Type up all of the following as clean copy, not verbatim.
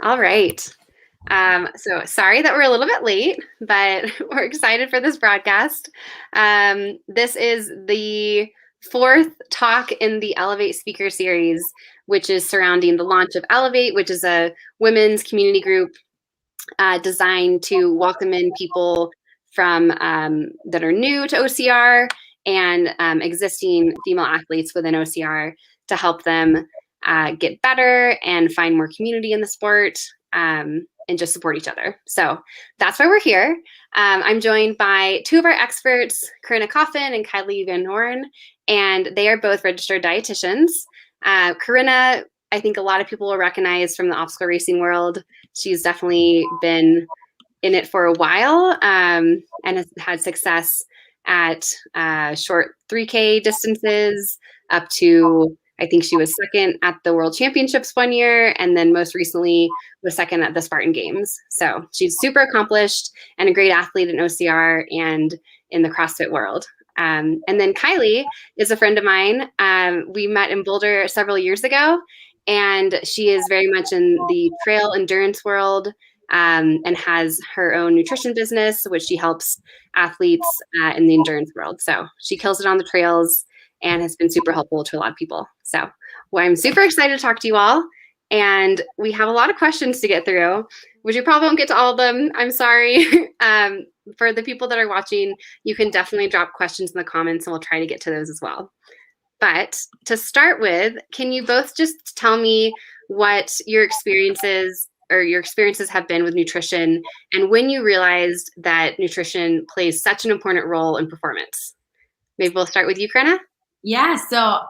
All right. So sorry that we're a little bit late, but we're excited for this broadcast. This is the fourth talk in the Elevate speaker series, which is surrounding the launch of Elevate, which is a women's community group designed to welcome in people from that are new to OCR and existing female athletes within OCR to help them get better and find more community in the sport and just support each other. So that's why we're here. I'm joined by two of our experts, Corinna Coffin and Kylie Van Horn, and they are both registered dietitians. Corinna, I think a lot of people will recognize from the obstacle racing world. She's definitely been in it for a while and has had success at short 3K distances up to, I think she was second at the World Championships one year, and then most recently was second at the Spartan Games. So she's super accomplished and a great athlete in OCR and in the CrossFit world. And then Kylie is a friend of mine. We met in Boulder several years ago, and she is very much in the trail endurance world and has her own nutrition business, which she helps athletes in the endurance world. So she kills it on the trails and has been super helpful to a lot of people. So I'm super excited to talk to you all. And we have a lot of questions to get through, which you probably won't get to all of them. I'm sorry. For the people that are watching, you can definitely drop questions in the comments and we'll try to get to those as well. But to start with, can you both just tell me what your experiences have been with nutrition and when you realized that nutrition plays such an important role in performance? Maybe we'll start with you, Corinna. Yeah, so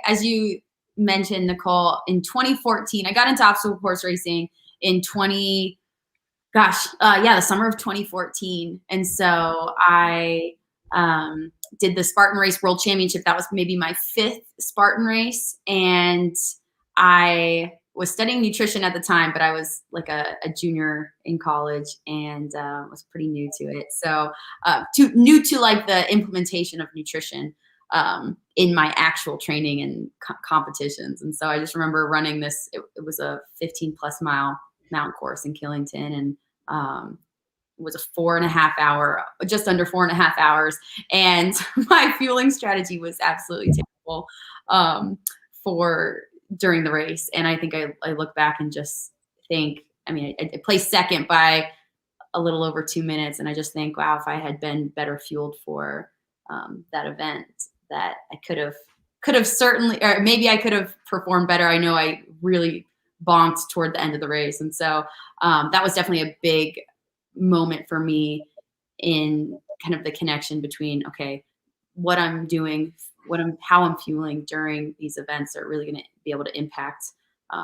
as you mentioned, Nicole, in 2014, I got into obstacle course racing in the summer of 2014. And so I did the Spartan Race World Championship. That was maybe my fifth Spartan race. And I was studying nutrition at the time, but I was like a junior in college and was pretty new to it. So new to like the implementation of nutrition in my actual training and competitions. And so I just remember running this, it was a 15 plus mile mountain course in Killington, and it was a 4.5 hour, just under 4.5 hours. And my fueling strategy was absolutely terrible during the race. And I think I look back and just think, I placed second by a little over 2 minutes. And I just think, wow, if I had been better fueled for that event, that I could have certainly, or maybe I could have performed better. I know I really bonked toward the end of the race. And so that was definitely a big moment for me in kind of the connection between, okay, what I'm doing, how I'm fueling during these events are really going to be able to impact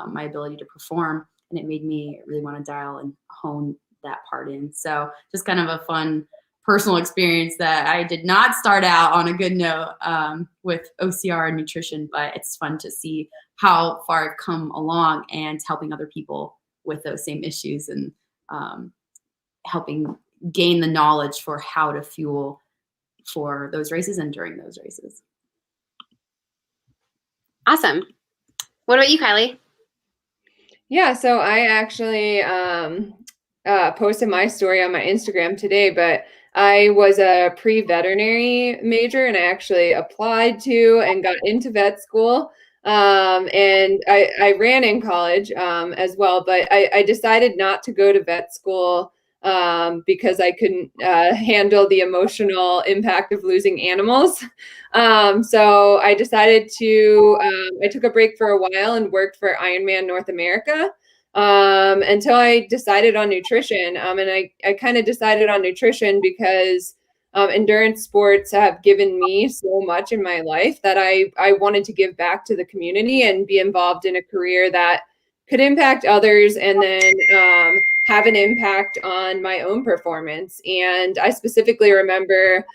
my ability to perform. And it made me really want to dial and hone that part in. So just kind of a fun personal experience that I did not start out on a good note with OCR and nutrition, but it's fun to see how far I've come along and helping other people with those same issues and helping gain the knowledge for how to fuel for those races and during those races. Awesome. What about you, Kylie? Yeah, so I actually posted my story on my Instagram today, but I was a pre-veterinary major and I actually applied to and got into vet school. And I ran in college as well, but I decided not to go to vet school because I couldn't handle the emotional impact of losing animals. So I decided I took a break for a while and worked for Ironman North America until I decided on nutrition. And I kind of decided on nutrition because endurance sports have given me so much in my life that I wanted to give back to the community and be involved in a career that could impact others and then have an impact on my own performance. And I specifically remember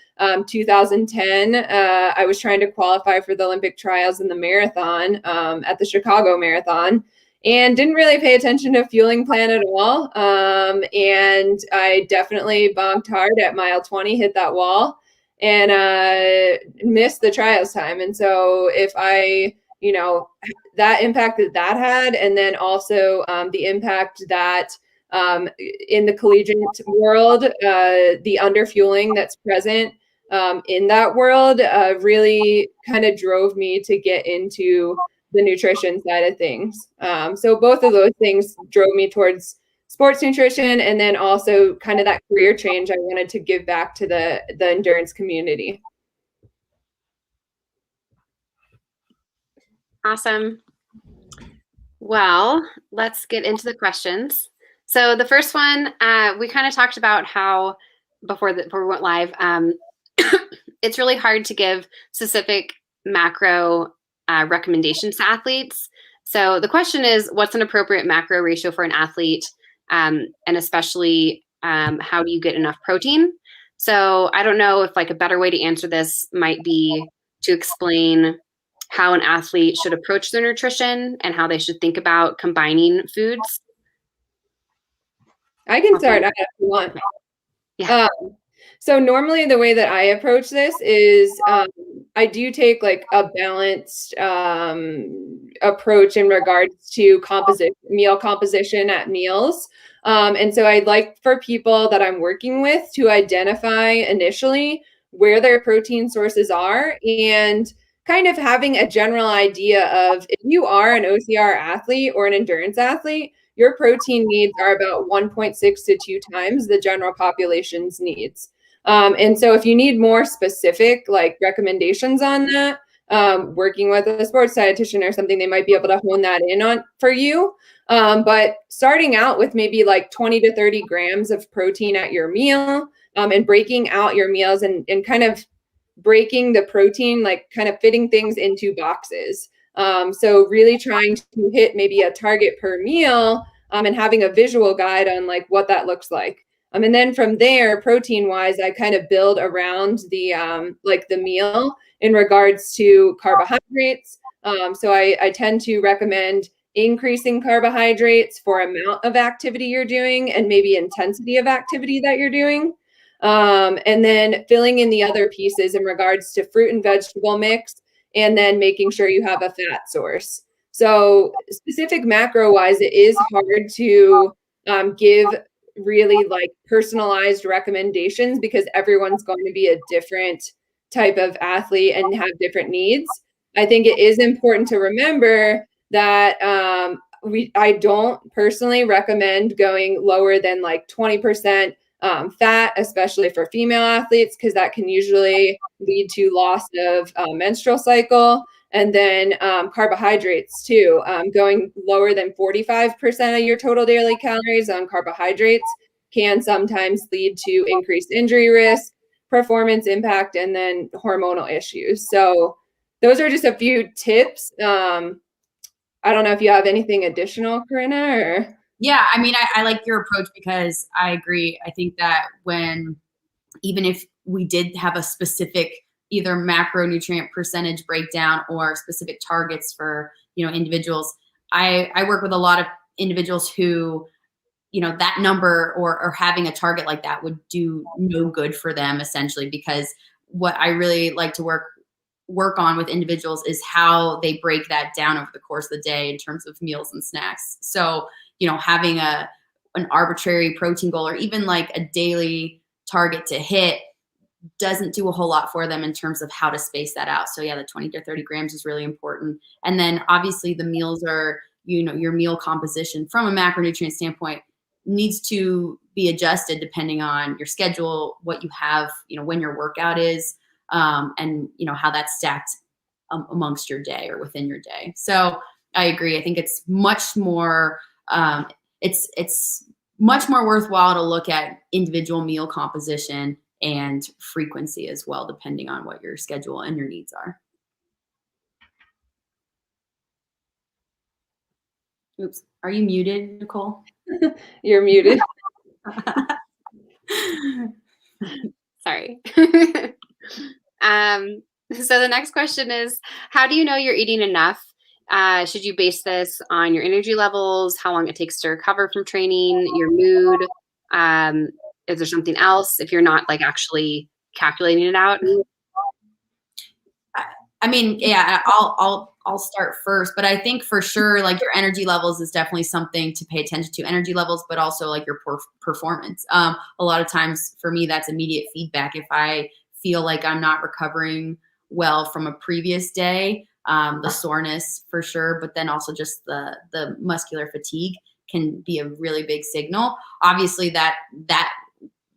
2010, I was trying to qualify for the Olympic trials in the marathon at the Chicago Marathon. And didn't really pay attention to fueling plan at all. And I definitely bonked hard at mile 20, hit that wall, and missed the trials time. And so if I that impact that had, and then also the impact that in the collegiate world, the underfueling that's present in that world really kind of drove me to get into the nutrition side of things. So both of those things drove me towards sports nutrition, and then also kind of that career change. I wanted to give back to the endurance community. Awesome. Well, let's get into the questions. So the first one, we kind of talked about how before we went live, it's really hard to give specific macro recommendations to athletes. So the question is, what's an appropriate macro ratio for an athlete? And especially, how do you get enough protein? So I don't know if like a better way to answer this might be to explain how an athlete should approach their nutrition and how they should think about combining foods. I can start if you want. Yeah. So normally the way that I approach this is I do take like a balanced approach in regards to meal composition at meals. And so I'd like for people that I'm working with to identify initially where their protein sources are, and kind of having a general idea of, if you are an OCR athlete or an endurance athlete, your protein needs are about 1.6 to 2 times the general population's needs. And so if you need more specific like recommendations on that, working with a sports dietitian or something, they might be able to hone that in on for you. But starting out with maybe like 20 to 30 grams of protein at your meal, and breaking out your meals and kind of breaking the protein, like kind of fitting things into boxes. So really trying to hit maybe a target per meal, and having a visual guide on like what that looks like. And then from there, protein wise, I kind of build around the like the meal in regards to carbohydrates. So I tend to recommend increasing carbohydrates for amount of activity you're doing and maybe intensity of activity that you're doing. And then filling in the other pieces in regards to fruit and vegetable mix, and then making sure you have a fat source. So specific macro wise, it is hard to give really like personalized recommendations because everyone's going to be a different type of athlete and have different needs. I think it is important to remember that I don't personally recommend going lower than like 20% fat, especially for female athletes, because that can usually lead to loss of menstrual cycle. And then carbohydrates too, going lower than 45% of your total daily calories on carbohydrates can sometimes lead to increased injury risk, performance impact, and then hormonal issues. So those are just a few tips. I don't know if you have anything additional, Corinna, or... Yeah, I mean, I like your approach because I agree. I think that even if we did have a specific either macronutrient percentage breakdown or specific targets for, individuals, I work with a lot of individuals who, that number or having a target like that would do no good for them, essentially, because what I really like to work on with individuals is how they break that down over the course of the day in terms of meals and snacks. So, having an arbitrary protein goal or even like a daily target to hit doesn't do a whole lot for them in terms of how to space that out. So yeah, the 20 to 30 grams is really important. And then obviously the meals are, your meal composition from a macronutrient standpoint needs to be adjusted depending on your schedule, what you have, when your workout is, and how that's stacked amongst your day or within your day. So I agree. I think it's much more, it's much more worthwhile to look at individual meal composition and frequency as well, depending on what your schedule and your needs are. Oops. Are you muted, Nicole? You're muted. Sorry. So the next question is, how do you know you're eating enough? Should you base this on your energy levels, how long it takes to recover from training, your mood? Is there something else if you're not like actually calculating it out? I mean, yeah, I'll I'll start first, but I think for sure, like your energy levels is definitely something to pay attention to. Energy levels, but also like your performance. A lot of times for me, that's immediate feedback. If I feel like I'm not recovering well from a previous day, the soreness for sure, but then also just the muscular fatigue can be a really big signal. Obviously, that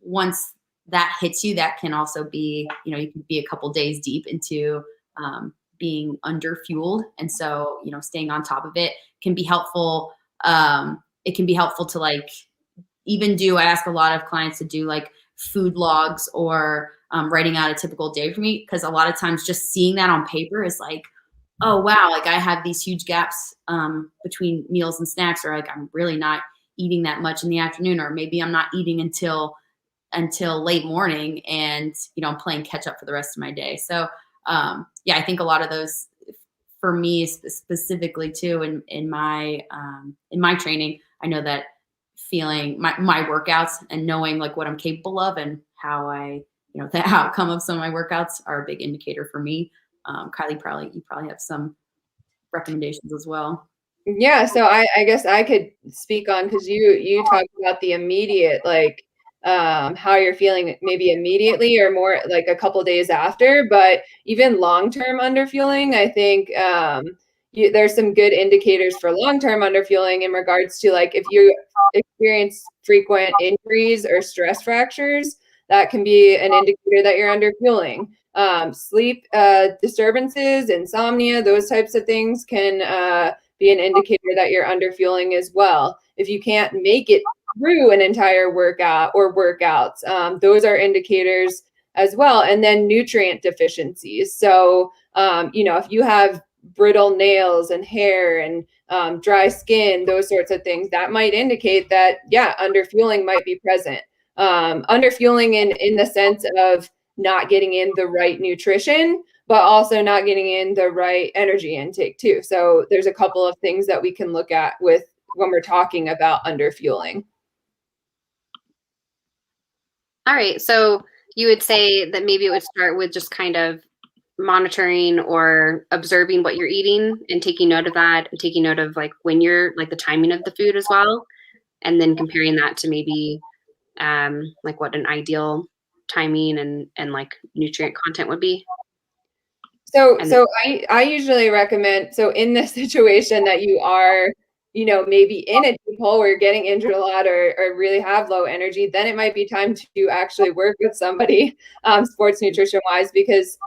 once that hits you, that can also be, you know, you can be a couple days deep into being under fueled. And so, you know, staying on top of it can be helpful. It can be helpful to like I ask a lot of clients to do like food logs or writing out a typical day for me. Cause a lot of times just seeing that on paper is like, oh, wow. Like I have these huge gaps between meals and snacks, or like I'm really not eating that much in the afternoon, or maybe I'm not eating until late morning and, you know, I'm playing catch up for the rest of my day. So yeah, I think a lot of those for me specifically too in my training, I know that feeling my workouts and knowing like what I'm capable of and how I, you know, the outcome of some of my workouts are a big indicator for me. Kylie, you probably have some recommendations as well. Yeah, so I guess I could speak on, because you talked about the immediate, like how you're feeling maybe immediately or more like a couple days after, but even long-term underfueling, I think there's some good indicators for long-term underfueling in regards to like if you experience frequent injuries or stress fractures, that can be an indicator that you're underfueling. Sleep disturbances, insomnia, those types of things can be an indicator that you're underfueling as well. If you can't make it through an entire workout or workouts, those are indicators as well. And then nutrient deficiencies. So, you know, if you have brittle nails and hair and dry skin, those sorts of things, that might indicate that, yeah, underfueling might be present. Underfueling in the sense of not getting in the right nutrition, but also not getting in the right energy intake too. So there's a couple of things that we can look at with when we're talking about underfueling. All right. So you would say that maybe it would start with just kind of monitoring or observing what you're eating and taking note of that and taking note of like when you're like the timing of the food as well. And then comparing that to maybe like what an ideal timing and like nutrient content would be. So I usually recommend, so in the situation that you are, you know, maybe in a deep hole where you're getting injured a lot or really have low energy, then it might be time to actually work with somebody sports nutrition wise, because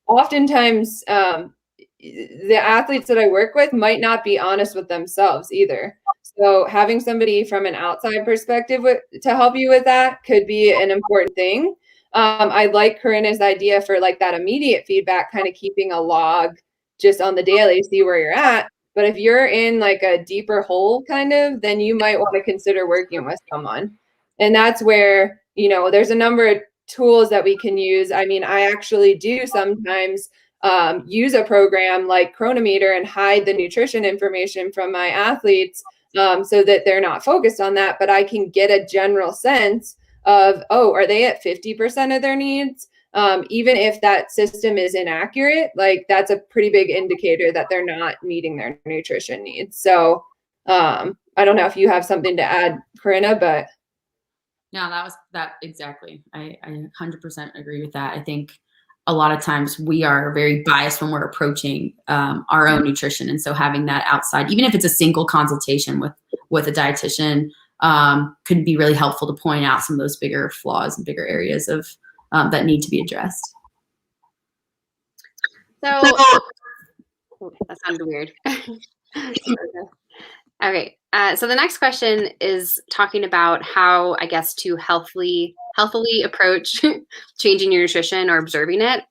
oftentimes the athletes that I work with might not be honest with themselves either. So having somebody from an outside perspective to help you with that could be an important thing. I like Corinna's idea for like that immediate feedback, kind of keeping a log just on the daily, see where you're at. But if you're in like a deeper hole kind of, then you might want to consider working with someone. And that's where, you know, there's a number of tools that we can use. I mean, I actually do sometimes use a program like Chronometer and hide the nutrition information from my athletes so that they're not focused on that, but I can get a general sense of, oh, are they at 50% of their needs? Even if that system is inaccurate, like that's a pretty big indicator that they're not meeting their nutrition needs. So I don't know if you have something to add, Corinna, but. No, that exactly. I 100% agree with that. I think a lot of times we are very biased when we're approaching our own nutrition. And so having that outside, even if it's a single consultation with a dietitian, could be really helpful to point out some of those bigger flaws and bigger areas of that need to be addressed. So that sounded weird. Okay. So the next question is talking about how, I guess, to healthily approach changing your nutrition or observing it.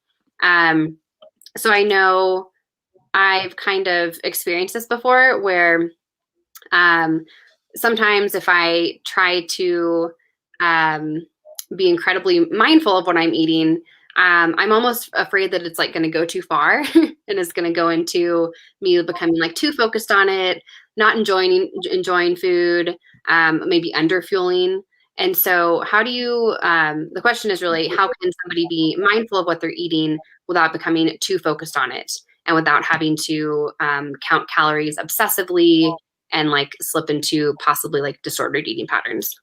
So I know I've kind of experienced this before where sometimes if I try to be incredibly mindful of what I'm eating, I'm almost afraid that it's like going to go too far and it's going to go into me becoming like too focused on it, not enjoying food, maybe underfueling. And so how do you, the question is really, how can somebody be mindful of what they're eating without becoming too focused on it? and without having to count calories obsessively and like slip into possibly like disordered eating patterns.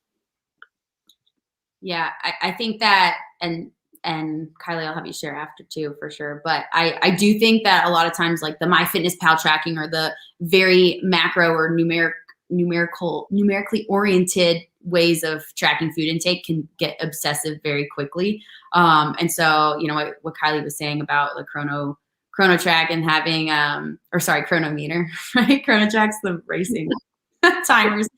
Yeah, I think that, and Kylie, I'll have you share after too, for sure. But I do think that a lot of times, like the MyFitnessPal tracking or the very macro or numerically oriented ways of tracking food intake can get obsessive very quickly. And so, you know, what Kylie was saying about the chrono track and having, chronometer, right? Chrono track's the racing timers.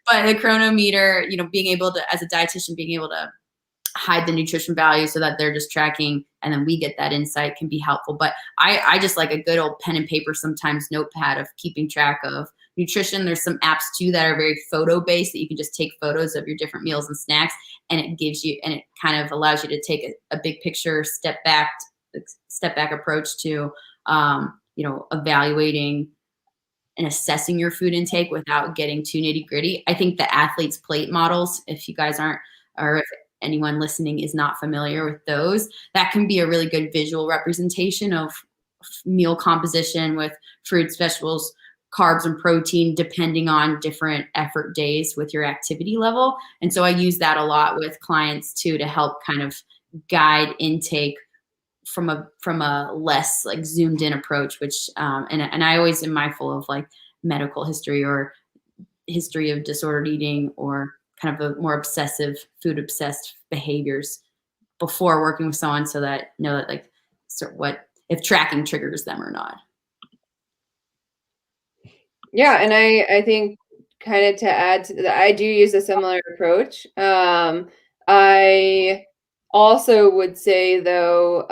But the chronometer, you know, being able to, as a dietitian, being able to hide the nutrition value so that they're just tracking and then we get that insight can be helpful. But I just like a good old pen and paper, sometimes notepad, of keeping track of nutrition. There's some apps too that are very photo based that you can just take photos of your different meals and snacks, and it gives you, and it kind of allows you to take a big picture, step back approach to, you know, evaluating and assessing your food intake without getting too nitty gritty. I think the athlete's plate models, if you guys aren't, or if anyone listening is not familiar with those, that can be a really good visual representation of meal composition with fruits, vegetables, carbs, and protein, depending on different effort days with your activity level. And so I use that a lot with clients too, to help kind of guide intake from a less like zoomed in approach, which, and I always am mindful of like medical history or history of disordered eating or kind of a more obsessive, food obsessed behaviors before working with someone, so that know that like what if tracking triggers them or not. Yeah, and I think kind of to add to that, I do use a similar approach. I also would say though,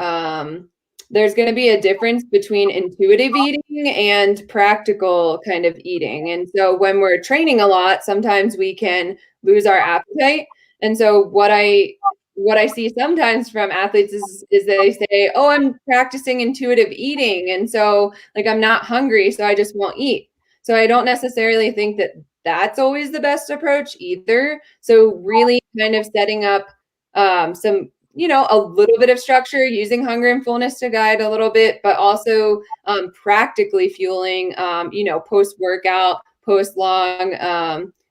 there's going to be a difference between intuitive eating and practical kind of eating. And so when we're training a lot, sometimes we can lose our appetite. And so what I see sometimes from athletes is they say, "Oh, I'm practicing intuitive eating, and so like I'm not hungry, so I just won't eat." So I don't necessarily think that that's always the best approach either. So really kind of setting up some, you know, a little bit of structure, using hunger and fullness to guide a little bit, but also practically fueling, you know, post-workout,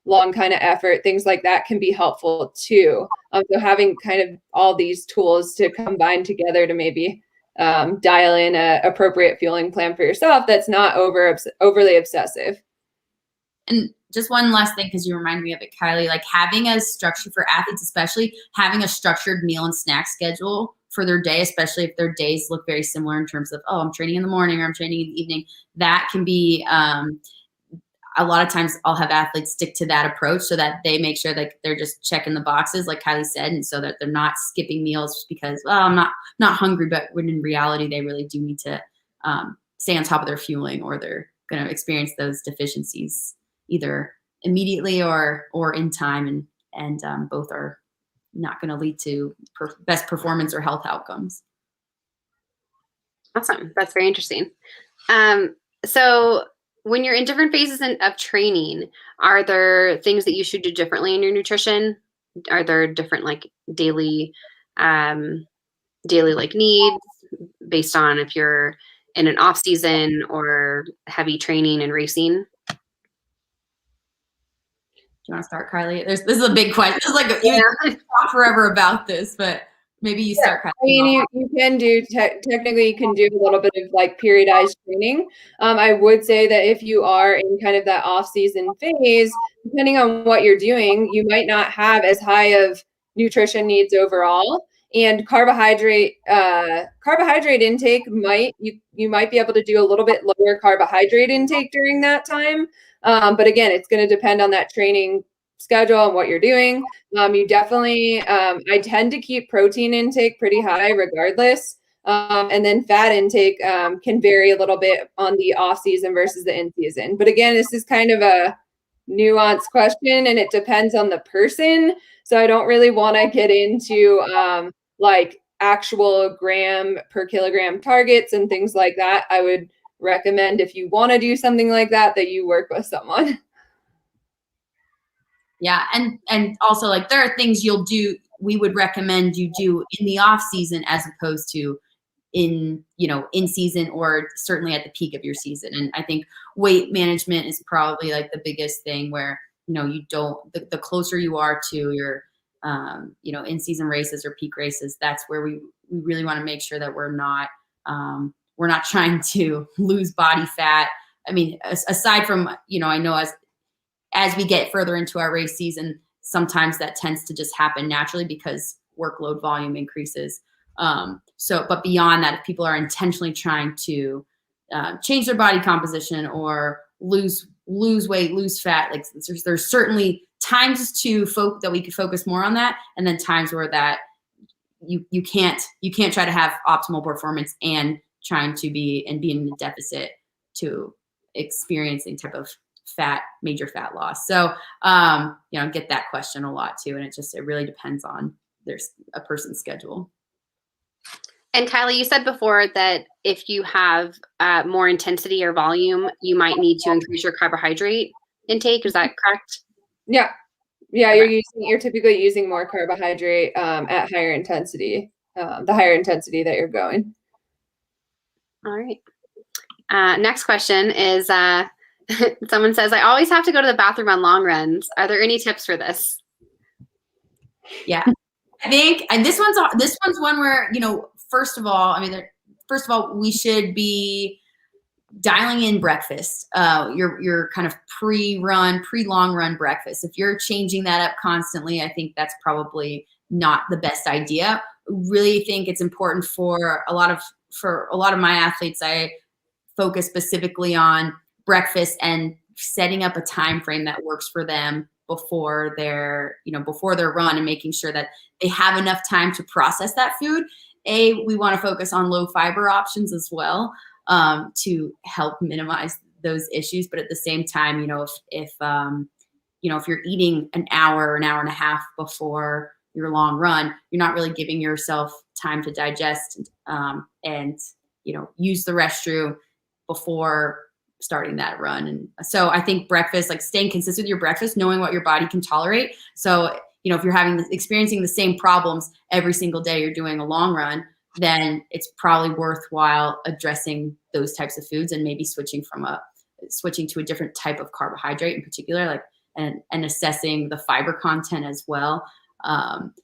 long kind of effort, things like that can be helpful too. So having kind of all these tools to combine together to maybe dial in a appropriate fueling plan for yourself that's not overly obsessive. And just one last thing, because you remind me of it, Kylie, like having a structure for athletes, especially having a structured meal and snack schedule for their day, especially if their days look very similar in terms of, oh, I'm training in the morning or I'm training in the evening. That can be, a lot of times I'll have athletes stick to that approach so that they make sure that they're just checking the boxes, like Kylie said, and so that they're not skipping meals just because, well, I'm not hungry, but when in reality, they really do need to stay on top of their fueling, or they're going to experience those deficiencies either immediately or in time, and both are not going to lead to best performance or health outcomes. Awesome. That's very interesting. So when you're in different phases of training, are there things that you should do differently in your nutrition? Are there different like daily like needs based on if you're in an off season or heavy training and racing? Do you want to start, Kylie? This is a big question. This is like you can talk forever about this, but maybe you start, Kylie. I mean, you can do technically you can do a little bit of like periodized training. I would say that if you are in kind of that off-season phase, depending on what you're doing, you might not have as high of nutrition needs overall. And carbohydrate intake you might be able to do a little bit lower carbohydrate intake during that time. But again, it's going to depend on that training schedule and what you're doing. You definitely, I tend to keep protein intake pretty high regardless. And then fat intake can vary a little bit on the off season versus the in season. But again, this is kind of a nuanced question and it depends on the person. So I don't really want to get into like actual gram per kilogram targets and things like that. I would recommend if you want to do something like that you work with someone. Yeah, and also like there are things we would recommend you do in the off season as opposed to in season, or certainly at the peak of your season. And I think weight management is probably like the biggest thing, where you don't, the closer you are to your in season races or peak races, that's where we really want to make sure that we're not trying to lose body fat. I mean, aside from, I know as we get further into our race season, sometimes that tends to just happen naturally because workload volume increases. But beyond that, if people are intentionally trying to change their body composition or lose weight, lose fat, like there's certainly times that we could focus more on that, and then times where that you can't try to have optimal performance and trying to be in a deficit to experiencing type of major fat loss. So get that question a lot too, and it really depends on there's a person's schedule. And Kylie, you said before that if you have more intensity or volume, you might need to increase your carbohydrate intake. Is that correct? Yeah. Okay. You're typically using more carbohydrate at higher intensity, the higher intensity that you're going. All right. Next question is, someone says, I always have to go to the bathroom on long runs. Are there any tips for this? Yeah, I think, and this one's one where, first of all, we should be dialing in breakfast, your kind of pre-long run breakfast. If you're changing that up constantly, I think that's probably not the best idea. Really think it's important for a lot of my athletes. I focus specifically on breakfast and setting up a time frame that works for them before their run, and making sure that they have enough time to process that food. We want to focus on low fiber options as well, to help minimize those issues. But at the same time, if you're eating an hour and a half before your long run, you're not really giving yourself time to digest and use the restroom before starting that run. And so I think breakfast, like staying consistent with your breakfast, knowing what your body can tolerate. So, if you're experiencing the same problems every single day you're doing a long run, then it's probably worthwhile addressing those types of foods and maybe switching to a different type of carbohydrate in particular, and assessing the fiber content as well.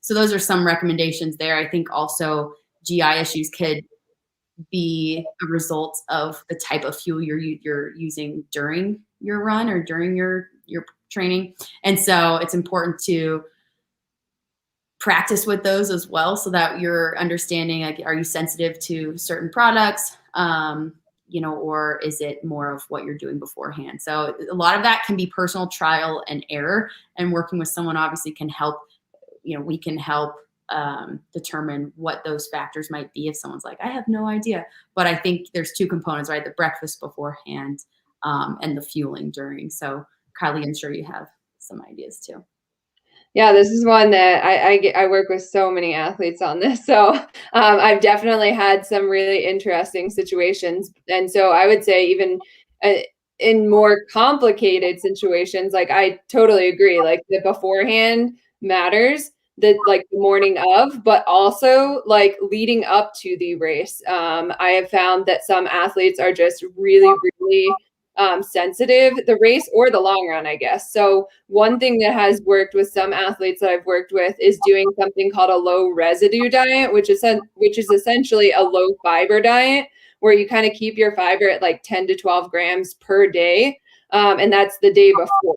So those are some recommendations there. I think also GI issues could be a result of the type of fuel you're using during your run or during your training. And so it's important to practice with those as well, so that you're understanding, like, are you sensitive to certain products, or is it more of what you're doing beforehand? So a lot of that can be personal trial and error, and working with someone obviously can help. We can help determine what those factors might be if someone's like, I have no idea. But I think there's two components, right? The breakfast beforehand and the fueling during. So Kylie, I'm sure you have some ideas too. Yeah, this is one that I work with so many athletes on this. So I've definitely had some really interesting situations. And so I would say even in more complicated situations, like I totally agree, like the beforehand matters, the morning of, but also like leading up to the race. I have found that some athletes are just really, really sensitive, the race or the long run, I guess. So one thing that has worked with some athletes that I've worked with is doing something called a low residue diet, which is essentially a low fiber diet, where you kind of keep your fiber at like 10 to 12 grams per day. And that's the day before.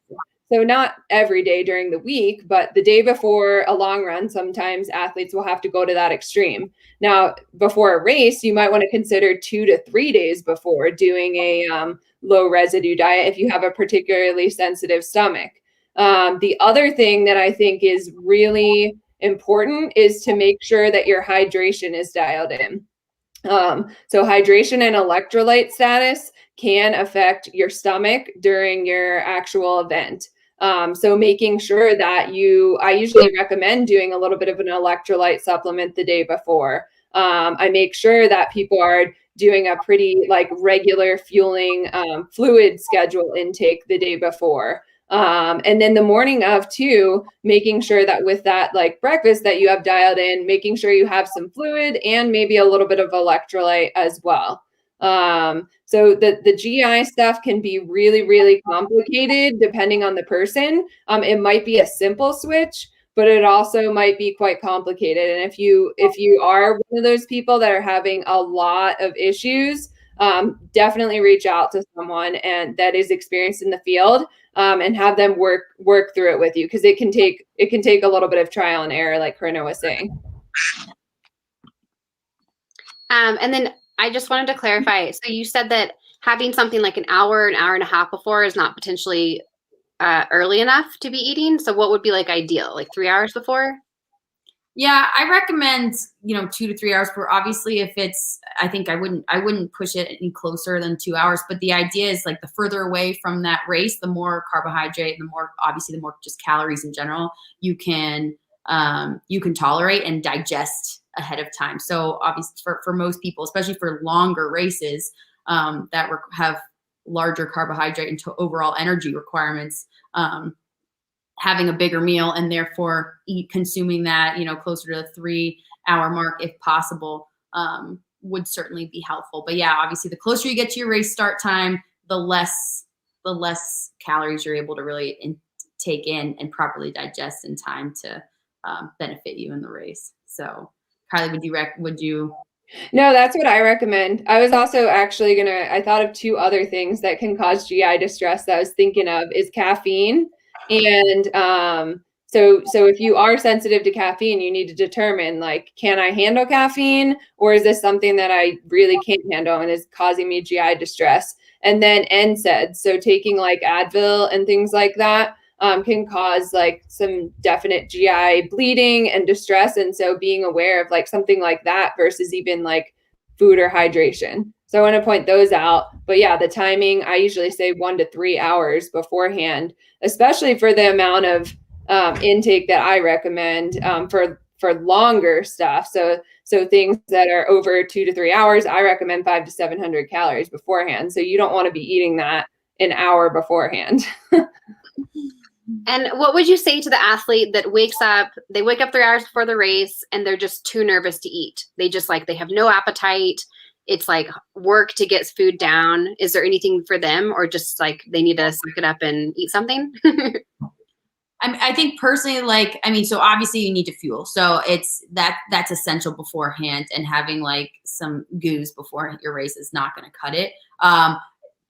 So not every day during the week, but the day before a long run, sometimes athletes will have to go to that extreme. Now, before a race, you might want to consider 2 to 3 days before doing a low residue diet if you have a particularly sensitive stomach. The other thing that I think is really important is to make sure that your hydration is dialed in. So hydration and electrolyte status can affect your stomach during your actual event. So making sure that I usually recommend doing a little bit of an electrolyte supplement the day before. I make sure that people are doing a pretty regular fueling fluid schedule intake the day before. And then the morning of too, making sure that with that like breakfast that you have dialed in, making sure you have some fluid and maybe a little bit of electrolyte as well. So the GI stuff can be really, really complicated depending on the person. It might be a simple switch, but it also might be quite complicated. And if you are one of those people that are having a lot of issues, definitely reach out to someone and that is experienced in the field, and have them work through it with you, because it can take a little bit of trial and error, like Corinna was saying. And then I just wanted to clarify. So you said that having something like an hour and a half before is not potentially early enough to be eating. So what would be like ideal? Like 3 hours before? Yeah, I recommend, 2 to 3 hours before. Obviously, if it's, I think I wouldn't push it any closer than 2 hours. But the idea is like the further away from that race, the more carbohydrate, the more just calories in general you can tolerate and digest ahead of time. So obviously for most people, especially for longer races that have larger carbohydrate and overall energy requirements, having a bigger meal and therefore consuming that, closer to the 3 hour mark, if possible, would certainly be helpful. But yeah, obviously the closer you get to your race start time, the less calories you're able to really take in and properly digest in time to benefit you in the race. So Kylie, would you? No, that's what I recommend. I was also actually I thought of two other things that can cause GI distress that I was thinking of is caffeine. And so if you are sensitive to caffeine, you need to determine like, can I handle caffeine, or is this something that I really can't handle and is causing me GI distress? And then NSAIDs, so taking like Advil and things like that, can cause like some definite GI bleeding and distress. And so being aware of like something like that versus even like food or hydration. So I want to point those out. But yeah, the timing, I usually say 1 to 3 hours beforehand, especially for the amount of intake that I recommend for longer stuff. So things that are over 2 to 3 hours, I recommend 500 to 700 calories beforehand. So you don't want to be eating that an hour beforehand. And what would you say to the athlete that they wake up 3 hours before the race and they're just too nervous to eat? They have no appetite. It's like work to get food down. Is there anything for them, or just like they need to suck it up and eat something? I think personally, so obviously you need to fuel. So that's essential beforehand, and having like some goos before your race is not going to cut it.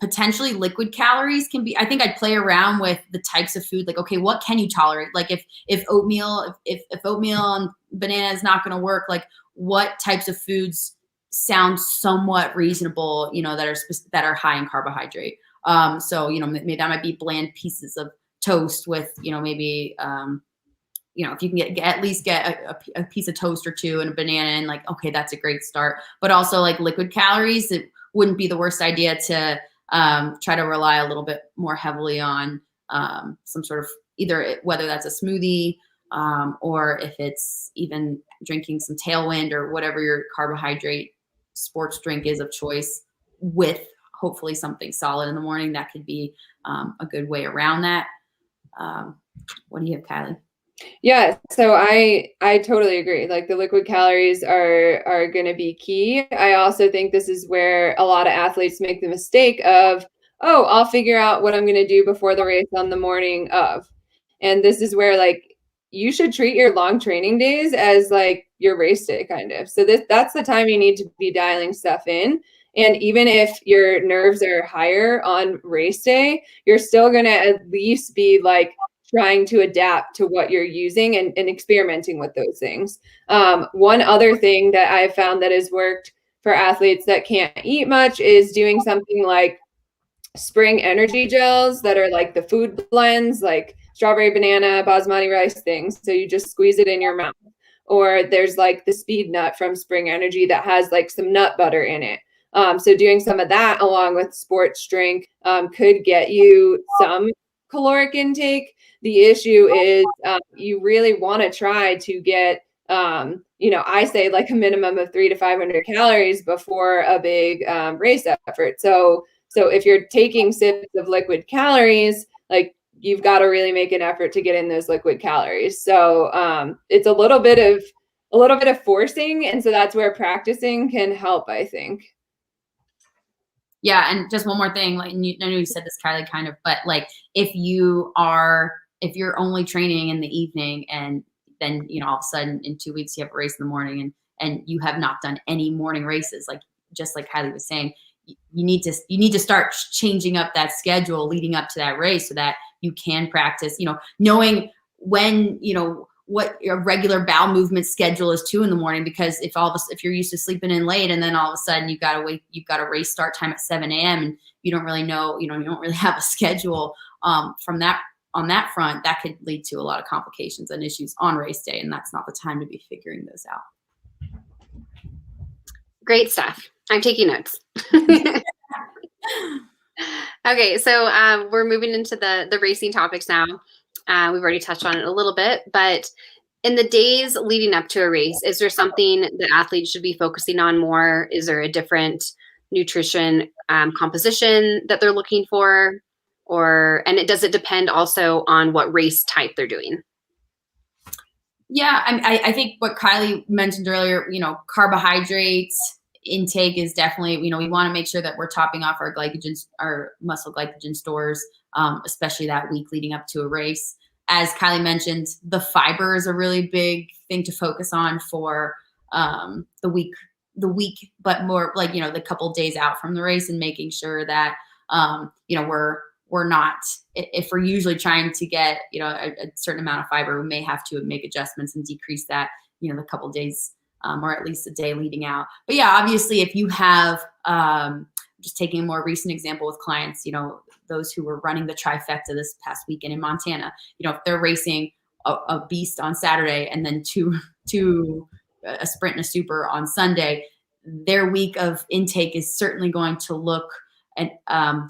Potentially liquid calories can be, I think I'd play around with the types of food. Like, okay, what can you tolerate? Like if oatmeal and banana is not going to work, like what types of foods sound somewhat reasonable, that are high in carbohydrate. So, maybe that might be bland pieces of toast with, maybe, if you can at least get a piece of toast or two and a banana, and like, okay, that's a great start. But also like liquid calories, it wouldn't be the worst idea to try to rely a little bit more heavily on some sort of either, whether that's a smoothie or if it's even drinking some Tailwind or whatever your carbohydrate sports drink is of choice, with hopefully something solid in the morning. That could be a good way around that. What do you have, Kylie? Yeah, so I totally agree. Like the liquid calories are going to be key. I also think this is where a lot of athletes make the mistake of, oh, I'll figure out what I'm going to do before the race on the morning of. And this is where like you should treat your long training days as like your race day kind of. So that's the time you need to be dialing stuff in. And even if your nerves are higher on race day, you're still going to at least be like trying to adapt to what you're using and experimenting with those things. One other thing that I've found that has worked for athletes that can't eat much is doing something like spring energy gels that are like the food blends, like strawberry, banana, basmati rice things. So you just squeeze it in your mouth. Or there's like the speed nut from Spring Energy that has like some nut butter in it. So doing some of that along with sports drink could get you some caloric intake. The issue is you really want to try to get, I say like a minimum of 300 to 500 calories before a big race effort. So if you're taking sips of liquid calories, like you've got to really make an effort to get in those liquid calories. So it's a little bit of forcing, and so that's where practicing can help, I think. Yeah, and just one more thing, like, and I know you said this, Kylie, kind of, but like if you're only training in the evening, and then all of a sudden in 2 weeks you have a race in the morning, and you have not done any morning races, like just like Kylie was saying, you need to start changing up that schedule leading up to that race so that you can practice, knowing when, what your regular bowel movement schedule is too in the morning, because if you're used to sleeping in late and then all of a sudden you've got a race start time at 7 a.m. and you don't really know, you don't really have a schedule on that front, that could lead to a lot of complications and issues on race day, and that's not the time to be figuring those out. Great stuff. I'm taking notes. Okay, so we're moving into the racing topics now. We've already touched on it a little bit, but in the days leading up to a race, is there something that athletes should be focusing on more? Is there a different nutrition composition that they're looking for? And does it depend also on what race type they're doing? Yeah, I think what Kylie mentioned earlier, carbohydrates intake is definitely, we want to make sure that we're topping off our muscle glycogen stores, especially that week leading up to a race. As Kylie mentioned, the fiber is a really big thing to focus on for the week, but more like, the couple days out from the race, and making sure that, we're not, if we're usually trying to get, a certain amount of fiber, we may have to make adjustments and decrease that, the couple days, or at least a day leading out. But yeah, obviously if you have, just taking a more recent example with clients, those who were running the trifecta this past weekend in Montana, if they're racing a beast on Saturday and then a sprint and a super on Sunday, their week of intake is certainly going to look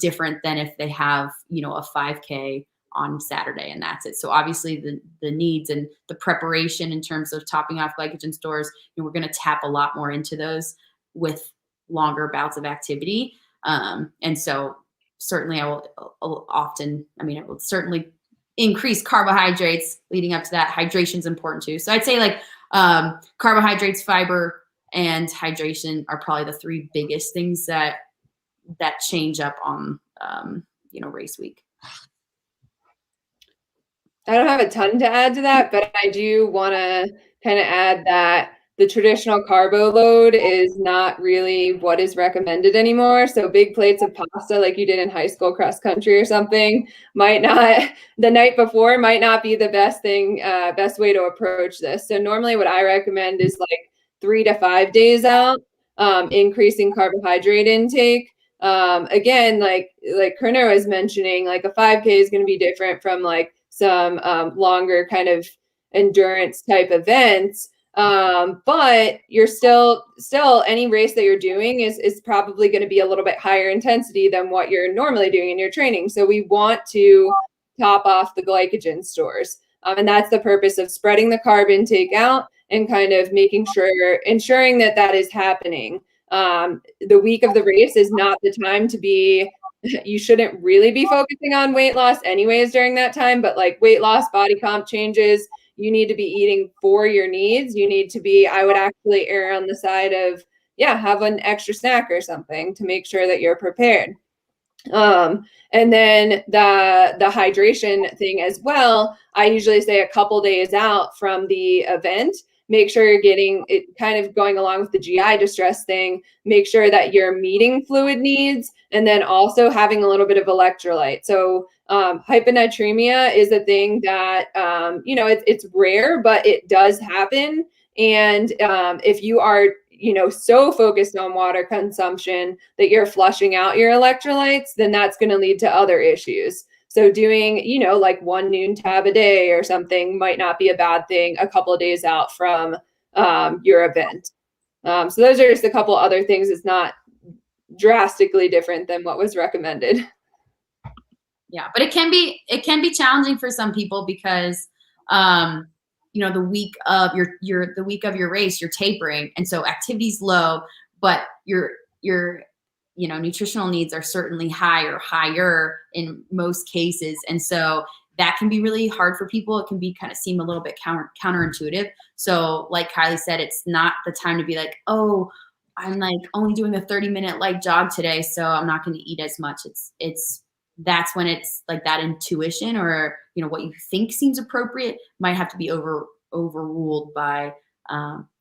different than if they have, a 5K on Saturday and that's it. So obviously the needs and the preparation in terms of topping off glycogen stores, we're going to tap a lot more into those with longer bouts of activity. And so certainly it will certainly increase carbohydrates leading up to that. Hydration is important too. So I'd say like carbohydrates, fiber, and hydration are probably the three biggest things that change up on, race week. I don't have a ton to add to that, but I do want to kind of add that the traditional carbo load is not really what is recommended anymore. So big plates of pasta like you did in high school cross country or something the night before might not be the best way to approach this. So normally what I recommend is like 3 to 5 days out, increasing carbohydrate intake. Again, like Kerner was mentioning, like a 5K is going to be different from like some longer kind of endurance type events. But you're still any race that you're doing is probably going to be a little bit higher intensity than what you're normally doing in your training. So we want to top off the glycogen stores. And that's the purpose of spreading the carb intake out and kind of ensuring that is happening. The week of the race is not the time to be, you shouldn't really be focusing on weight loss anyways during that time, but like weight loss, body comp changes, you need to be eating for your needs. I would actually err on the side of, have an extra snack or something to make sure that you're prepared. And then the hydration thing as well, I usually say a couple days out from the event, make sure you're getting it, kind of going along with the GI distress thing, make sure that you're meeting fluid needs and then also having a little bit of electrolyte. So hyponatremia is a thing that, it's rare, but it does happen. And if you are, so focused on water consumption that you're flushing out your electrolytes, then that's going to lead to other issues. So doing, like 1 noon tab a day or something might not be a bad thing a couple of days out from your event. So those are just a couple other things. It's not drastically different than what was recommended. Yeah, but it can be challenging for some people because the week of your race, you're tapering, and so activity's low, but your nutritional needs are certainly higher in most cases, and so that can be really hard for people. It can be kind of seem a little bit counterintuitive. So like Kylie said, it's not the time to be like, oh, I'm like only doing a 30-minute light jog today, so I'm not going to eat as much. That's when it's like that intuition, or, you know, what you think seems appropriate might have to be overruled by,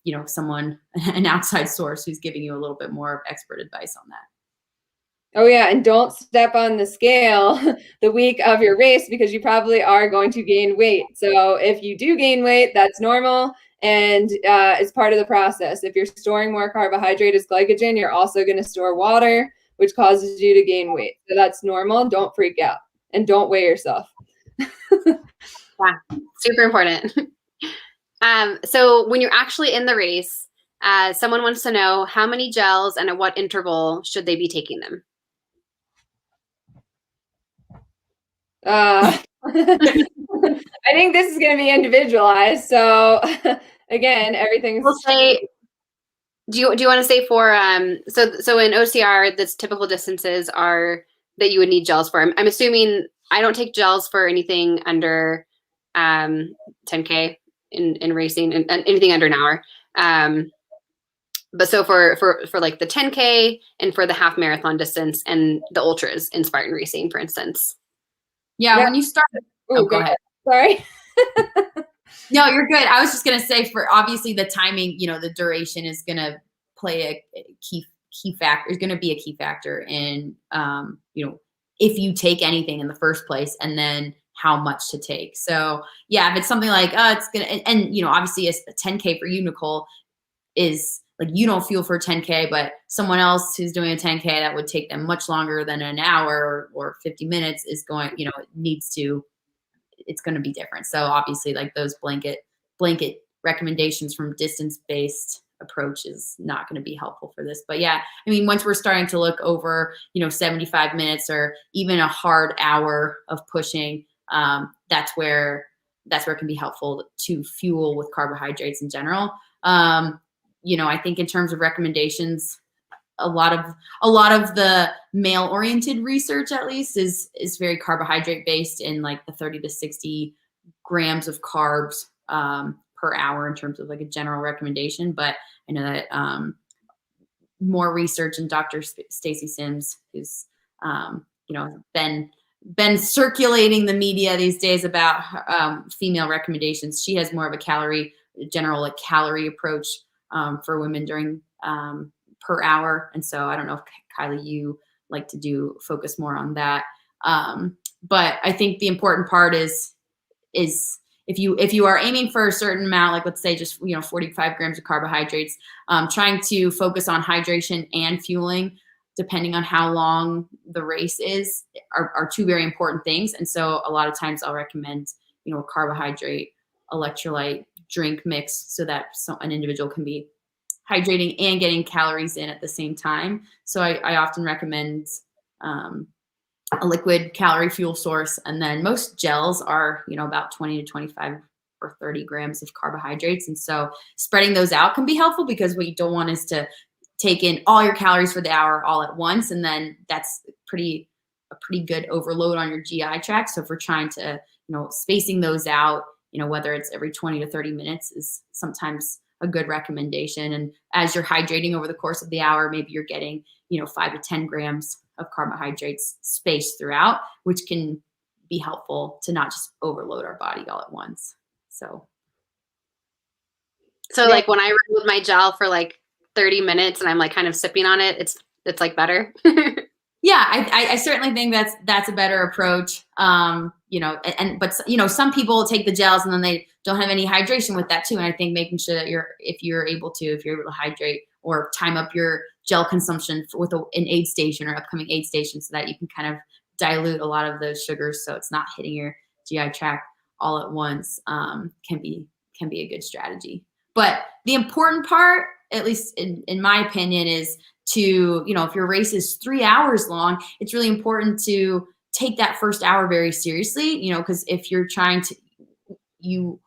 you know, someone, an outside source who's giving you a little bit more expert advice on that. Oh yeah, and don't step on the scale the week of your race, because you probably are going to gain weight. So if you do gain weight, that's normal, and it's part of the process. If you're storing more carbohydrate as glycogen, you're also going to store water, which causes you to gain weight. So that's normal. Don't freak out, and don't weigh yourself. Yeah, super important. So when you're actually in the race, someone wants to know how many gels and at what interval should they be taking them? I think this is going to be individualized. So again, everything's. We'll say, do you want to say for so in OCR, the typical distances are that you would need gels for. I'm assuming I don't take gels for anything under 10K in racing, and anything under an hour. But so for like the 10K and for the half marathon distance and the ultras in Spartan racing, for instance. Yeah, when you start. Oh, go ahead. Sorry. No, you're good. I was just going to say, for obviously the timing, you know, the duration is going to play a key factor, is going to be a key factor in, you know, if you take anything in the first place, and then how much to take. So yeah, if it's something like, it's going to, and, you know, obviously a 10K for you, Nicole, is like, you don't fuel for 10K, but someone else who's doing a 10K that would take them much longer than an hour or 50 minutes is going, you know, it's going to be different. So obviously, like, those blanket recommendations from distance-based approach is not going to be helpful for this. But yeah, I mean, once we're starting to look over, you know, 75 minutes or even a hard hour of pushing, that's where it can be helpful to fuel with carbohydrates in general. You know, I think in terms of recommendations, a lot of the male-oriented research, at least, is very carbohydrate based, in like the 30 to 60 grams of carbs per hour in terms of like a general recommendation. But I know that more research, and Dr. Stacy Sims, who's you know, been circulating the media these days about female recommendations. She has more of a general like calorie approach for women during per hour. And so I don't know if, Kylie, you like to focus more on that. But I think the important part is if you are aiming for a certain amount, like let's say just, you know, 45 grams of carbohydrates, trying to focus on hydration and fueling, depending on how long the race is, are two very important things. And so a lot of times I'll recommend, you know, a carbohydrate electrolyte drink mix, so that an individual can be hydrating and getting calories in at the same time. So I often recommend a liquid calorie fuel source. And then most gels are, you know, about 20 to 25 or 30 grams of carbohydrates. And so spreading those out can be helpful, because what you don't want is to take in all your calories for the hour all at once. And then that's a pretty good overload on your GI tract. So if we're trying to, you know, spacing those out, you know, whether it's every 20 to 30 minutes is sometimes a good recommendation. And as you're hydrating over the course of the hour, maybe you're getting, you know, 5 to 10 grams of carbohydrates spaced throughout, which can be helpful to not just overload our body all at once. So like when I run with my gel for like 30 minutes and I'm like kind of sipping on it, it's like better. Yeah, I certainly think that's a better approach. You know, but you know, some people take the gels and then they don't have any hydration with that too. And I think making sure that if you're able to hydrate or time up your gel consumption with an aid station or upcoming aid station, so that you can kind of dilute a lot of those sugars, so it's not hitting your GI tract all at once, can be a good strategy. But the important part, at least in my opinion, is to, you know, if your race is 3 hours long, it's really important to take that first hour very seriously, you know, because if you're trying to, you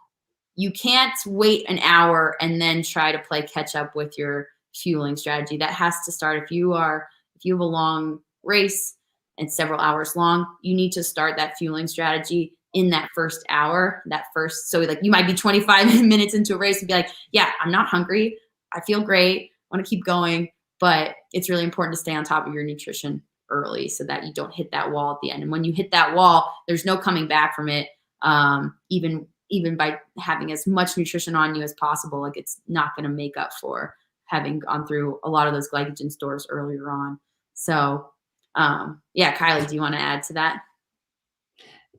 can't wait an hour and then try to play catch up with your fueling strategy. That has to start. If you have a long race and several hours long, you need to start that fueling strategy in that first hour, so like you might be 25 minutes into a race and be like, yeah, I'm not hungry. I feel great. I want to keep going. But it's really important to stay on top of your nutrition early so that you don't hit that wall at the end. And when you hit that wall, there's no coming back from it. Even by having as much nutrition on you as possible, like it's not going to make up for having gone through a lot of those glycogen stores earlier on. So, yeah, Kylie, do you want to add to that?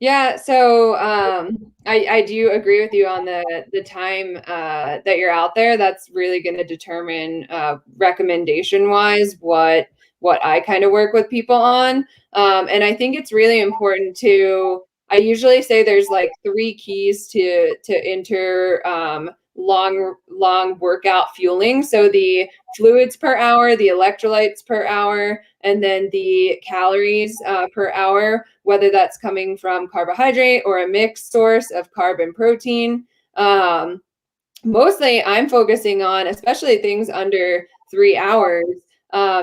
Yeah, so I do agree with you on the time that you're out there. That's really going to determine recommendation wise what I kind of work with people on. And I think it's really important to. I usually say there's like 3 keys to enter long workout fueling. So the fluids per hour, the electrolytes per hour, and then the calories per hour, whether that's coming from carbohydrate or a mixed source of carb and protein. Mostly I'm focusing on, especially things under 3 hours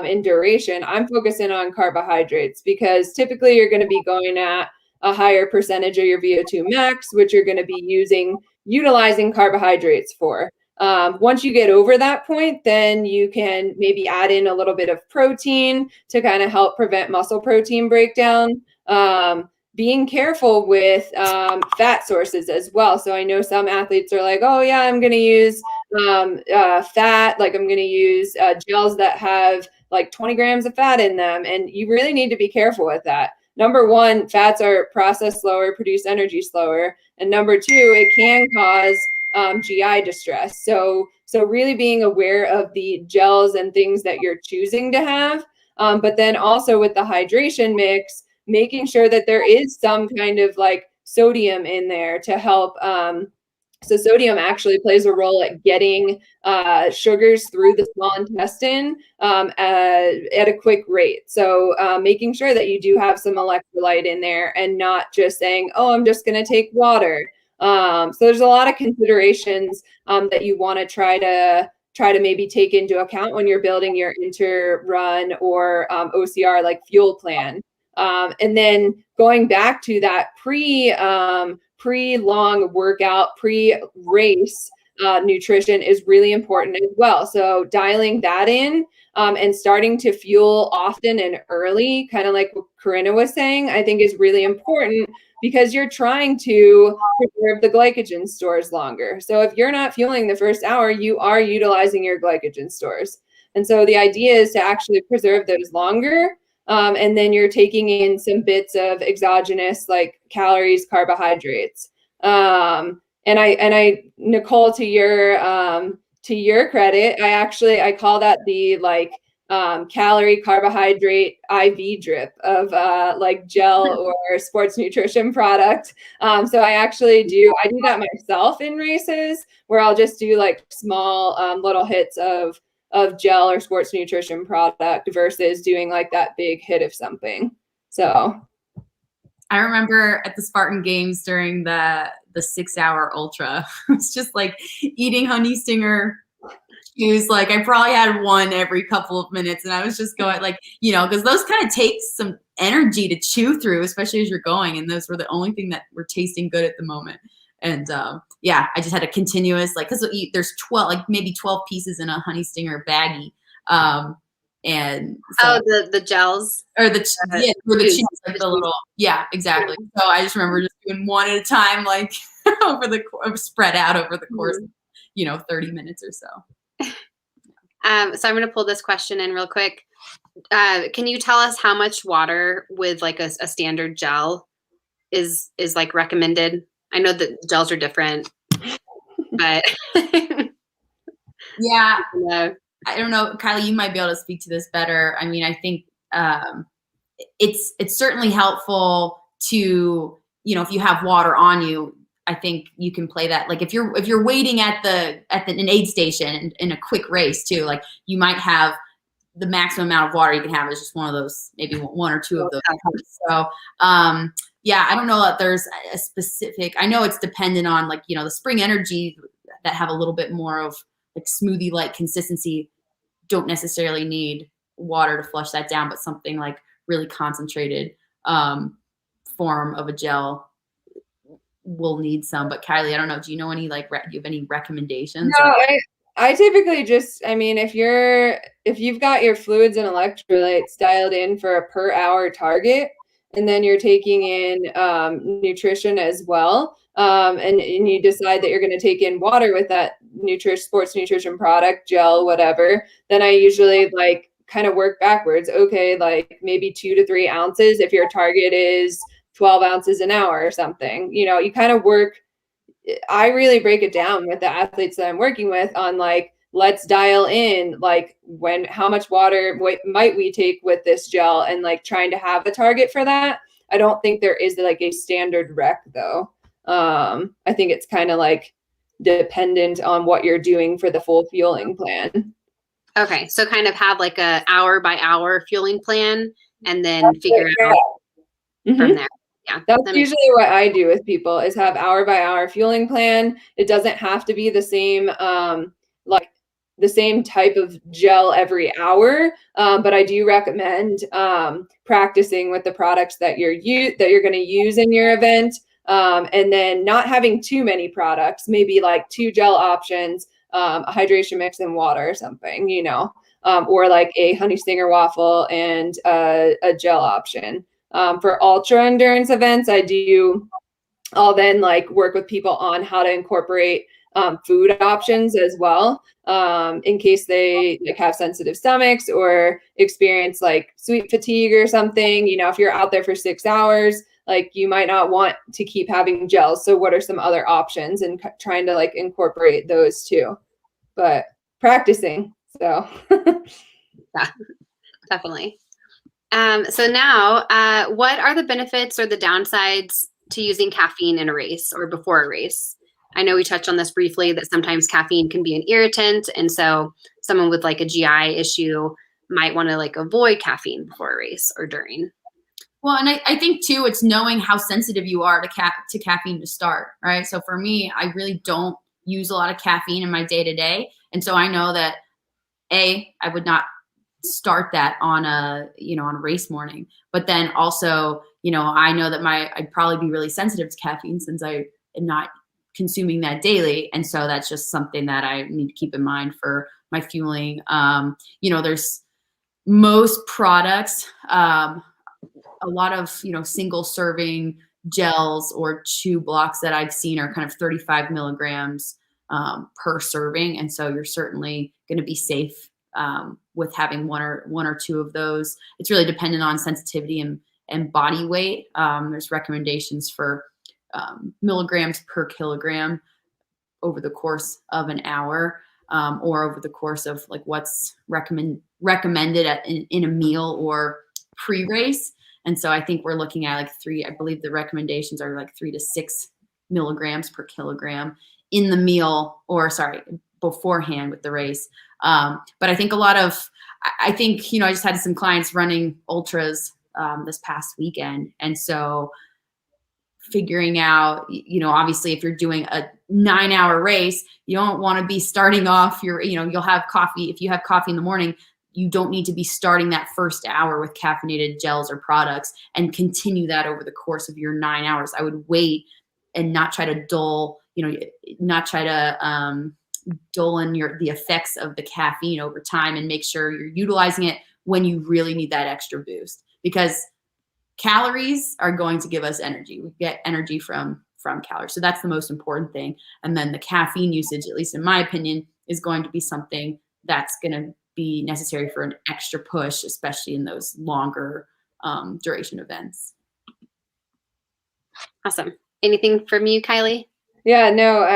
in duration, I'm focusing on carbohydrates because typically you're going to be going at a higher percentage of your VO2 max, which you're going to be utilizing carbohydrates for. Once you get over that point, then you can maybe add in a little bit of protein to kind of help prevent muscle protein breakdown. Being careful with fat sources as well. So I know some athletes are like, oh yeah, I'm going to use fat, like I'm going to use gels that have like 20 grams of fat in them. And you really need to be careful with that. Number one, fats are processed slower, produce energy slower. And number two, it can cause GI distress. So really being aware of the gels and things that you're choosing to have. But then also with the hydration mix, making sure that there is some kind of like sodium in there to help. So sodium actually plays a role at getting sugars through the small intestine at a quick rate. So making sure that you do have some electrolyte in there and not just saying, oh, I'm just going to take water. So there's a lot of considerations that you want to try to maybe take into account when you're building your inter-run or OCR like fuel plan. And then going back to that pre-long workout, pre-race nutrition is really important as well. So dialing that in and starting to fuel often and early, kind of like what Corinna was saying, I think is really important because you're trying to preserve the glycogen stores longer. So if you're not fueling the first hour, you are utilizing your glycogen stores. And so the idea is to actually preserve those longer. And then you're taking in some bits of exogenous like calories, carbohydrates. And I, Nicole, to your credit, I call that the like calorie carbohydrate IV drip of like gel or sports nutrition product. So I do that myself in races where I'll just do like small little hits of gel or sports nutrition product versus doing like that big hit of something. So I remember at the Spartan Games during the 6-hour ultra, I was just like eating honey stinger juice. Like I probably had one every couple of minutes, and I was just going like, because those kind of take some energy to chew through, especially as you're going. And those were the only thing that were tasting good at the moment. And I just had a continuous because there's 12, like maybe 12 pieces in a honey stinger baggie. And so, the gels or the cheese, like the little, exactly. So I just remember just doing one at a time, like spread out over the course of 30 minutes or so. So I'm going to pull this question in real quick. Can you tell us how much water with like a standard gel is like recommended? I know that gels are different, but yeah, I don't know, Kylie, you might be able to speak to this better. I mean, I think it's certainly helpful to, if you have water on you, I think you can play that. Like if you're waiting at an aid station in a quick race too, like you might have the maximum amount of water you can have is just one of those, maybe one or two of those. So I don't know that there's a specific, I know it's dependent on like, the Spring Energy that have a little bit more of like smoothie-like consistency don't necessarily need water to flush that down, but something like really concentrated form of a gel will need some. But Kylie, I don't know. Do you know any, like, do you have any recommendations? No, I typically just, I mean, if you've got your fluids and electrolytes dialed in for a per hour target, and then you're taking in nutrition as well, and you decide that you're going to take in water with that sports nutrition product, gel, whatever, then I usually like kind of work backwards. Okay, like maybe 2 to 3 ounces if your target is 12 ounces an hour or something. You kind of work. I really break it down with the athletes that I'm working with on like, let's dial in like how much water might we take with this gel, and like trying to have a target for that. I don't think there is like a standard rec though. I think it's kind of like dependent on what you're doing for the full fueling plan. Okay, so kind of have like a hour by hour fueling plan, and then figure out from there. Yeah, that's usually what I do with people, is have hour by hour fueling plan. It doesn't have to be the same, like the same type of gel every hour, but I do recommend practicing with the products that you're going to use in your event, and then not having too many products. Maybe like 2 gel options, a hydration mix and water or something, or like a honey stinger waffle and a gel option. For ultra endurance events, I'll then like work with people on how to incorporate food options as well, in case they like have sensitive stomachs or experience like sweet fatigue or something. If you're out there for 6 hours, like you might not want to keep having gels. So what are some other options, and trying to like incorporate those too, but practicing. So yeah, definitely. So now, what are the benefits or the downsides to using caffeine in a race or before a race? I know we touched on this briefly, that sometimes caffeine can be an irritant. And so someone with like a GI issue might want to like avoid caffeine before a race or during. Well, and I think too, it's knowing how sensitive you are to caffeine to start, right? So for me, I really don't use a lot of caffeine in my day-to-day. And so I know that I would not start that on a race morning, but then also, I know that I'd probably be really sensitive to caffeine since I am not consuming that daily. And so that's just something that I need to keep in mind for my fueling. There's most products, a lot of, single serving gels or chew blocks that I've seen are kind of 35 milligrams per serving. And so you're certainly going to be safe with having one or two of those. It's really dependent on sensitivity and body weight. There's recommendations for milligrams per kilogram over the course of an hour, or over the course of like what's recommended in a meal or pre-race. And so I think we're looking at like I believe the recommendations are like 3 to 6 milligrams per kilogram in the meal, beforehand with the race. But I think I just had some clients running ultras this past weekend. And so figuring out, obviously if you're doing a 9-hour race, you don't want to be starting off you'll have coffee. If you have coffee in the morning, you don't need to be starting that first hour with caffeinated gels or products and continue that over the course of your 9 hours. I would wait and not try to dull in the effects of the caffeine over time, and make sure you're utilizing it when you really need that extra boost, because calories are going to give us energy. We get energy from calories. So that's the most important thing. And then the caffeine usage, at least in my opinion, is going to be something that's going to be necessary for an extra push, especially in those longer duration events. Awesome. Anything from you, Kylie? Yeah, no,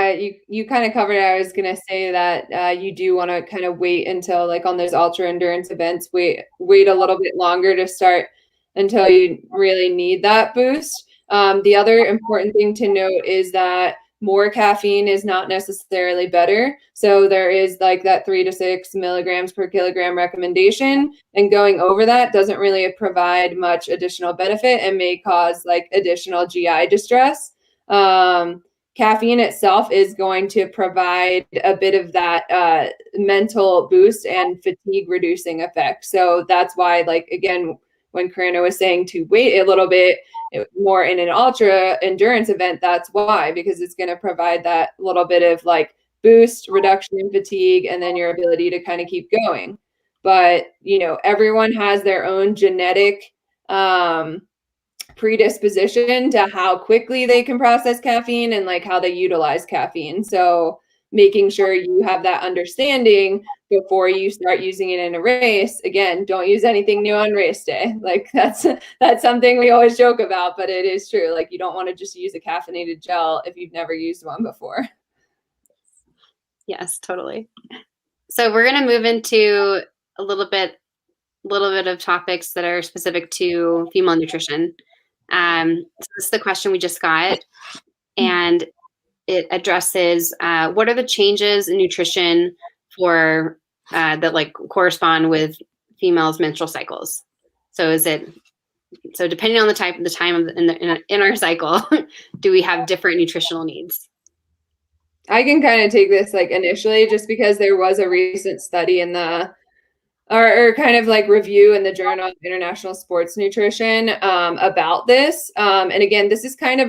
you kind of covered it. I was going to say that you do want to kind of wait until, like on those ultra endurance events, wait a little bit longer to start until you really need that boost. The other important thing to note is that more caffeine is not necessarily better. So there is like that 3 to 6 milligrams per kilogram recommendation, and going over that doesn't really provide much additional benefit and may cause like additional GI distress. Caffeine itself is going to provide a bit of that mental boost and fatigue reducing effect. So that's why, like, again, when Corinna was saying to wait a little bit more in an ultra endurance event, that's why, because it's going to provide that little bit of like boost, reduction in fatigue, and then your ability to kind of keep going. But, everyone has their own genetic predisposition to how quickly they can process caffeine and like how they utilize caffeine. So making sure you have that understanding before you start using it in a race. Again, don't use anything new on race day. Like that's something we always joke about, but it is true. Like you don't want to just use a caffeinated gel if you've never used one before. Yes, totally. So we're going to move into a little bit of topics that are specific to female nutrition. So this is the question we just got, and it addresses what are the changes in nutrition for that like correspond with females' menstrual cycles. So depending on the time in our cycle, do we have different nutritional needs? I can kind of take this like initially, just because there was a recent study in the or kind of like review in the Journal of International Sports Nutrition about this. And again, this is kind of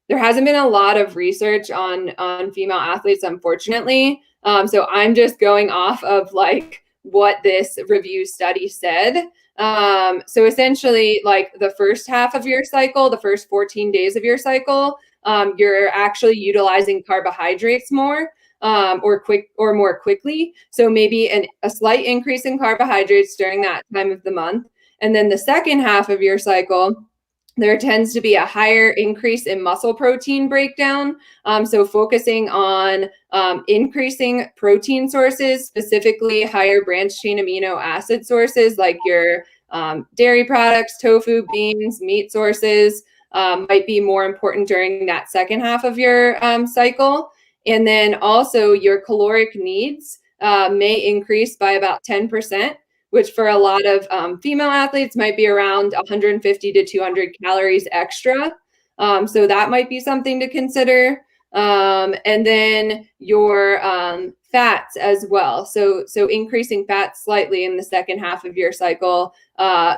there hasn't been a lot of research on female athletes, unfortunately. So I'm just going off of like what this review study said. So essentially, like the first half of your cycle, the first 14 days of your cycle, you're actually utilizing carbohydrates more. Or more quickly. So maybe a slight increase in carbohydrates during that time of the month. And then the second half of your cycle, there tends to be a higher increase in muscle protein breakdown. So focusing on increasing protein sources, specifically higher branched chain amino acid sources like your dairy products, tofu, beans, meat sources might be more important during that second half of your cycle. And then also your caloric needs may increase by about 10%, which for a lot of female athletes might be around 150 to 200 calories extra. So that might be something to consider. And then your fats as well. So increasing fats slightly in the second half of your cycle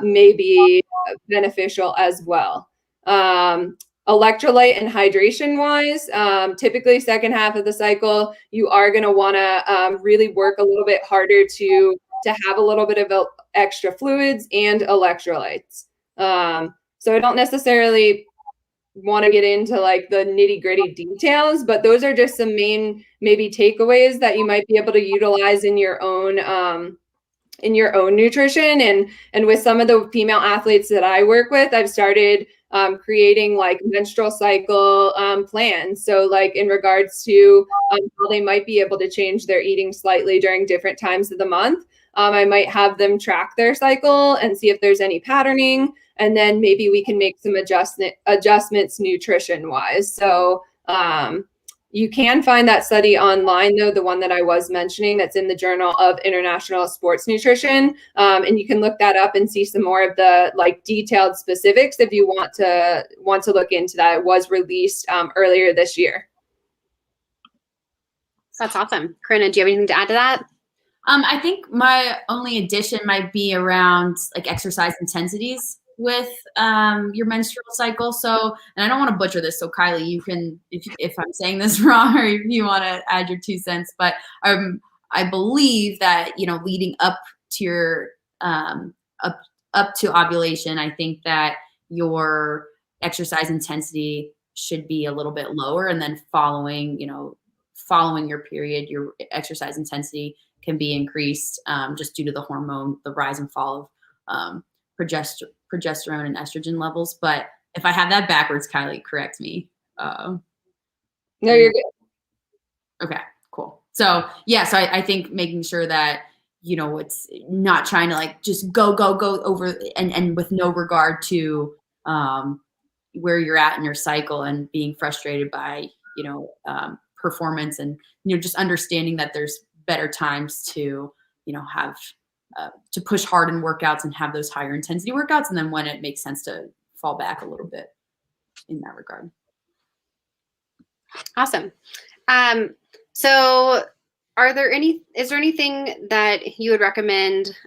may be beneficial as well. Electrolyte and hydration wise, typically second half of the cycle, you are going to want to really work a little bit harder to have a little bit of extra fluids and electrolytes. So I don't necessarily want to get into like the nitty gritty details, but those are just some main maybe takeaways that you might be able to utilize in your own nutrition. And with some of the female athletes that I work with, I've started creating like menstrual cycle plans. So like in regards to how they might be able to change their eating slightly during different times of the month. I might have them track their cycle and see if there's any patterning. And then maybe we can make some adjustments nutrition wise. So you can find that study online, though, the one that I was mentioning that's in the Journal of International Sports Nutrition. And you can look that up and see some more of the like detailed specifics if you want to look into that. It was released earlier this year. That's awesome. Corinna, do you have anything to add to that? I think my only addition might be around like exercise intensities with your menstrual cycle. So, and I don't want to butcher this. So Kylie, you can, if I'm saying this wrong or if you want to add your 2 cents, but I believe that, leading up to your, up to ovulation, I think that your exercise intensity should be a little bit lower. And then following your period, your exercise intensity can be increased just due to the hormone, the rise and fall of progesterone and estrogen levels. But if I have that backwards, Kylie, correct me. No, you're good. Okay, cool. So yeah, so I think making sure that, it's not trying to like just go over and with no regard to where you're at in your cycle and being frustrated by, performance and, just understanding that there's better times to, have to push hard in workouts and have those higher intensity workouts. And then when it makes sense to fall back a little bit in that regard. Awesome. So is there anything that you would recommend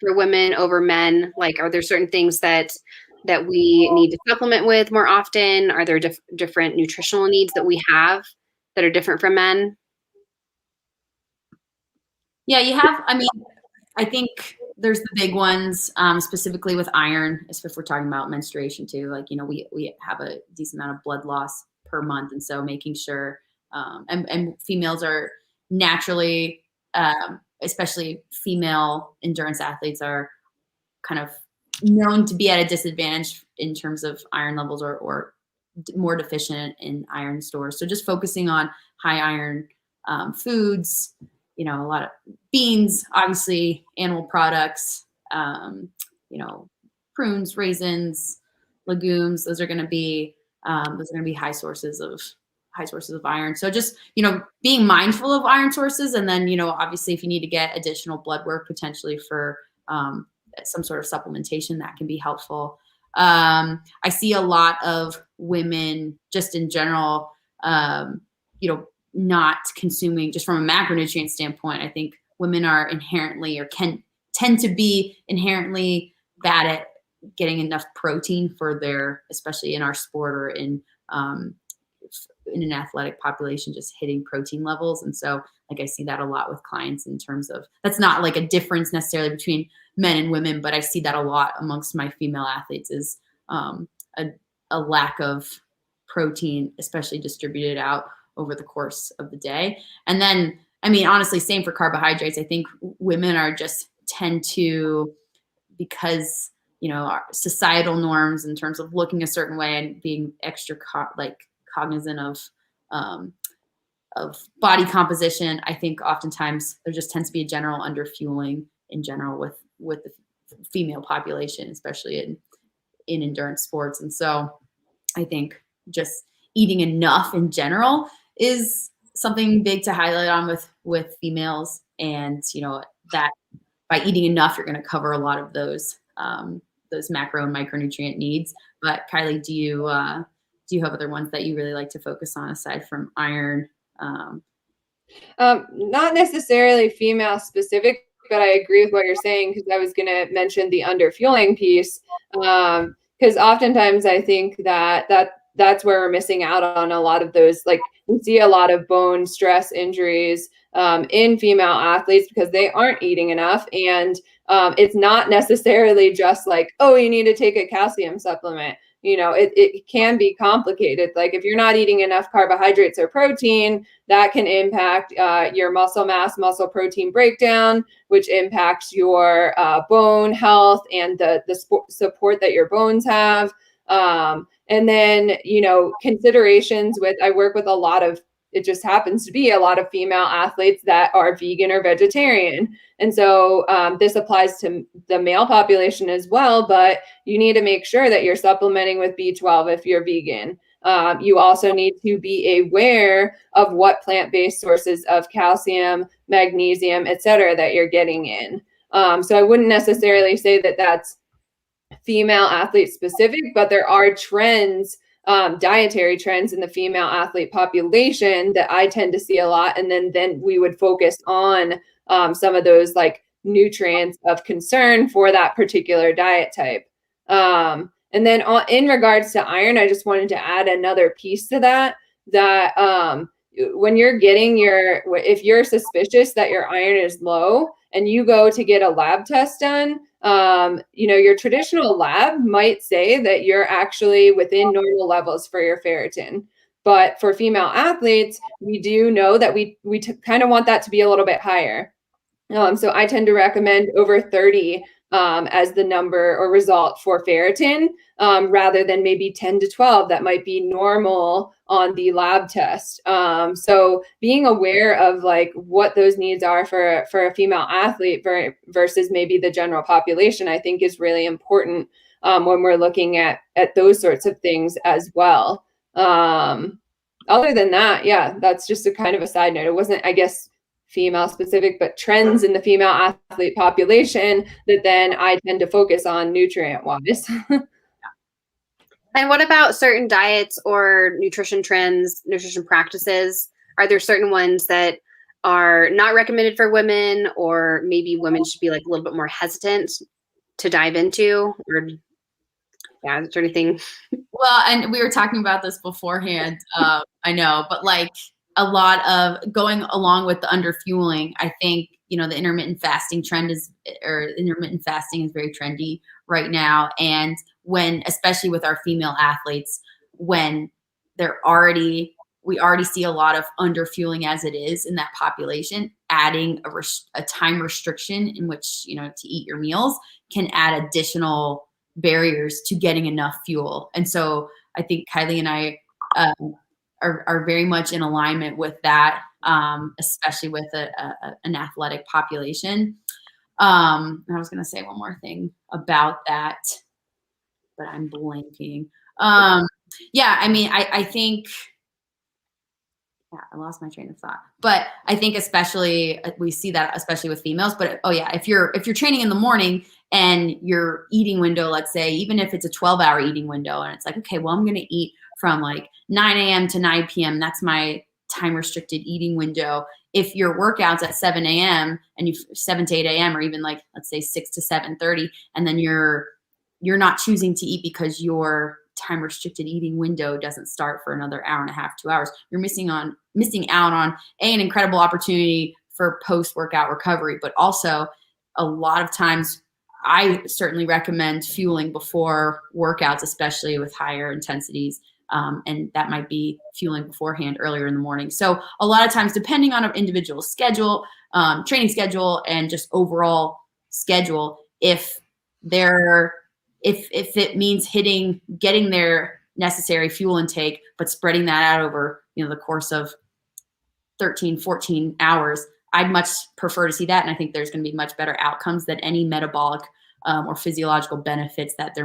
for women over men? Like, are there certain things that we need to supplement with more often? Are there different nutritional needs that we have that are different from men? Yeah, you have, I mean, I think there's the big ones, specifically with iron, if we're talking about menstruation too. Like, we have a decent amount of blood loss per month. And so making sure, and females are naturally, especially female endurance athletes, are kind of known to be at a disadvantage in terms of iron levels, or more deficient in iron stores. So just focusing on high iron foods, a lot of beans, obviously animal products, prunes, raisins, legumes. Those are going to be high sources of iron. So just, being mindful of iron sources. And then, obviously if you need to get additional blood work potentially for some sort of supplementation, that can be helpful. I see a lot of women just in general, not consuming, just from a macronutrient standpoint. I think women are inherently, or can tend to be inherently, bad at getting enough protein for especially in our sport, or in an athletic population, just hitting protein levels. And so I see that a lot with clients, in terms of, that's not like a difference necessarily between men and women, but I see that a lot amongst my female athletes, is a lack of protein, especially distributed out over the course of the day. And then, honestly, same for carbohydrates. I think women are just tend to, because, our societal norms in terms of looking a certain way and being extra cognizant of body composition. I think oftentimes there just tends to be a general underfueling in general with the female population, especially in endurance sports. And so I think just eating enough in general is something big to highlight on with females. And, that by eating enough, you're going to cover a lot of those macro and micronutrient needs. But Kylie, do you have other ones that you really like to focus on aside from iron? Not necessarily female specific, but I agree with what you're saying, because I was going to mention the underfueling piece. Because oftentimes I think that's where we're missing out on a lot of those. Like, we see a lot of bone stress injuries in female athletes because they aren't eating enough. And it's not necessarily just like, oh, you need to take a calcium supplement. It can be complicated. Like, if you're not eating enough carbohydrates or protein, that can impact your muscle mass, muscle protein breakdown, which impacts your bone health and the support that your bones have. And then, considerations with, I work with a lot of, it just happens to be a lot of female athletes that are vegan or vegetarian. And so this applies to the male population as well, but you need to make sure that you're supplementing with B12 if you're vegan. You also need to be aware of what plant-based sources of calcium, magnesium, et cetera, that you're getting in. So I wouldn't necessarily say that that's female athlete specific, but there are trends, dietary trends in the female athlete population that I tend to see a lot. And then we would focus on some of those like nutrients of concern for that particular diet type. And then in regards to iron, I just wanted to add another piece to that when you're getting if you're suspicious that your iron is low and you go to get a lab test done, your traditional lab might say that you're actually within normal levels for your ferritin. But for female athletes, we do know that we kind of want that to be a little bit higher. So I tend to recommend over 30 as the number or result for ferritin, rather than maybe 10 to 12 that might be normal on the lab test. So being aware of like what those needs are for a female athlete versus maybe the general population, I think is really important when we're looking at those sorts of things as well. Other than that, yeah, that's just a kind of a side note. It wasn't, I guess, female specific, but trends in the female athlete population that then I tend to focus on nutrient wise. And what about certain diets or nutrition trends, nutrition practices? Are there certain ones that are not recommended for women, or maybe women should be like a little bit more hesitant to dive into, or yeah, is there anything? Well, and we were talking about this beforehand. I know, but like a lot of going along with the underfueling, I think, you know, the intermittent fasting trend is, or intermittent fasting is very trendy right now. And when, especially with our female athletes, when they're already, we already see a lot of underfueling as it is in that population, adding a time restriction in which, you know, to eat your meals can add additional barriers to getting enough fuel. And so I think Kylie and I are very much in alignment with that, especially with an athletic population. And I was going to say one more thing about that, but I'm blanking. Yeah, I mean, I think, yeah, I lost my train of thought. But I think especially we see that especially with females. But oh yeah, if you're training in the morning and your eating window, let's say, even if it's a 12-hour eating window, and it's like, okay, well, I'm going to eat from like 9 a.m. to 9 p.m. That's my time restricted eating window. If your workout's at 7 a.m. and you 7 to 8 a.m. or even like, let's say 6 to 7:30, and then you're not choosing to eat because your time restricted eating window doesn't start for another hour and a half, 2 hours, you're missing out on an incredible opportunity for post workout recovery. But also a lot of times I certainly recommend fueling before workouts, especially with higher intensities. And that might be fueling beforehand earlier in the morning. So a lot of times, depending on an individual schedule, training schedule, and just overall schedule, if it means getting their necessary fuel intake, but spreading that out over, you know, the course of 13, 14 hours, I'd much prefer to see that. And I think there's going to be much better outcomes than any metabolic or physiological benefits that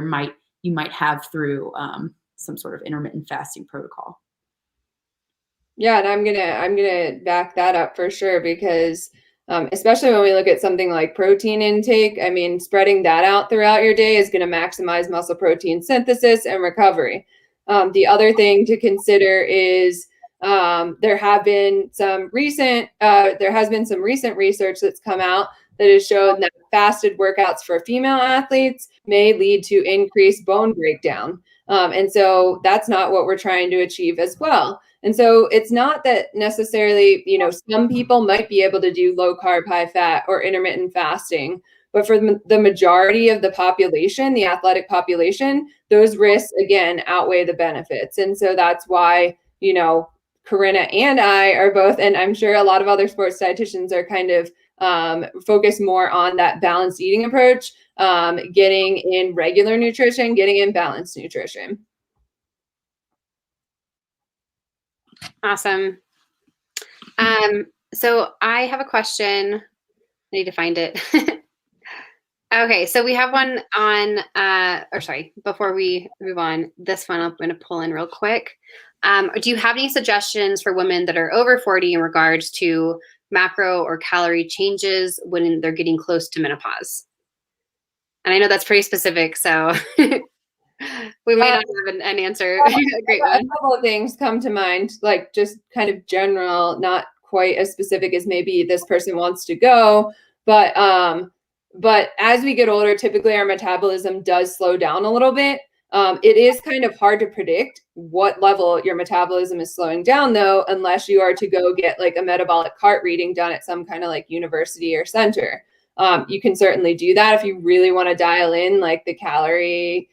you might have through some sort of intermittent fasting protocol. Yeah, and I'm gonna back that up for sure, because especially when we look at something like protein intake, I mean, spreading that out throughout your day is going to maximize muscle protein synthesis and recovery. The other thing to consider is there has been some recent research that's come out that has shown that fasted workouts for female athletes may lead to increased bone breakdown. And so that's not what we're trying to achieve as well. And so it's not that necessarily, you know, some people might be able to do low carb, high fat or intermittent fasting, but for the majority of the population, the athletic population, those risks, again, outweigh the benefits. And so that's why, you know, Corinna and I are both, and I'm sure a lot of other sports dietitians are kind of focused more on that balanced eating approach, getting in regular nutrition, getting in balanced nutrition. Awesome. So I have a question. I need to find it. Okay, so we have one on, before we move on, this one I'm going to pull in real quick. Do you have any suggestions for women that are over 40 in regards to macro or calorie changes when they're getting close to menopause? And I know that's pretty specific, so we may not have an answer. A great one. A couple of things come to mind, like just kind of general, not quite as specific as maybe this person wants to go, but as we get older, typically our metabolism does slow down a little bit. It is kind of hard to predict what level your metabolism is slowing down, though, unless you are to go get like a metabolic cart reading done at some kind of like university or center. You can certainly do that if you really want to dial in like the calorie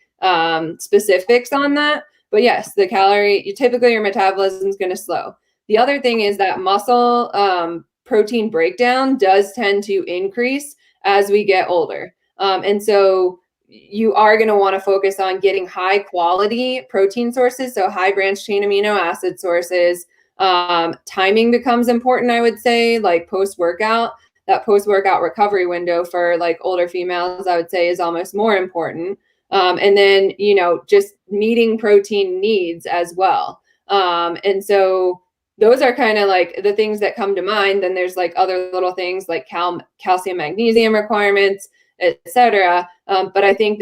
specifics on that. But yes, typically your metabolism is going to slow. The other thing is that muscle protein breakdown does tend to increase as we get older. And so you are going to want to focus on getting high quality protein sources, so high branched chain amino acid sources. Timing becomes important, I would say, like post-workout. That post-workout recovery window for like older females, I would say, is almost more important. And then, you know, just meeting protein needs as well. And so those are kind of like the things that come to mind. Then there's like other little things like calcium, magnesium requirements, etc. But I think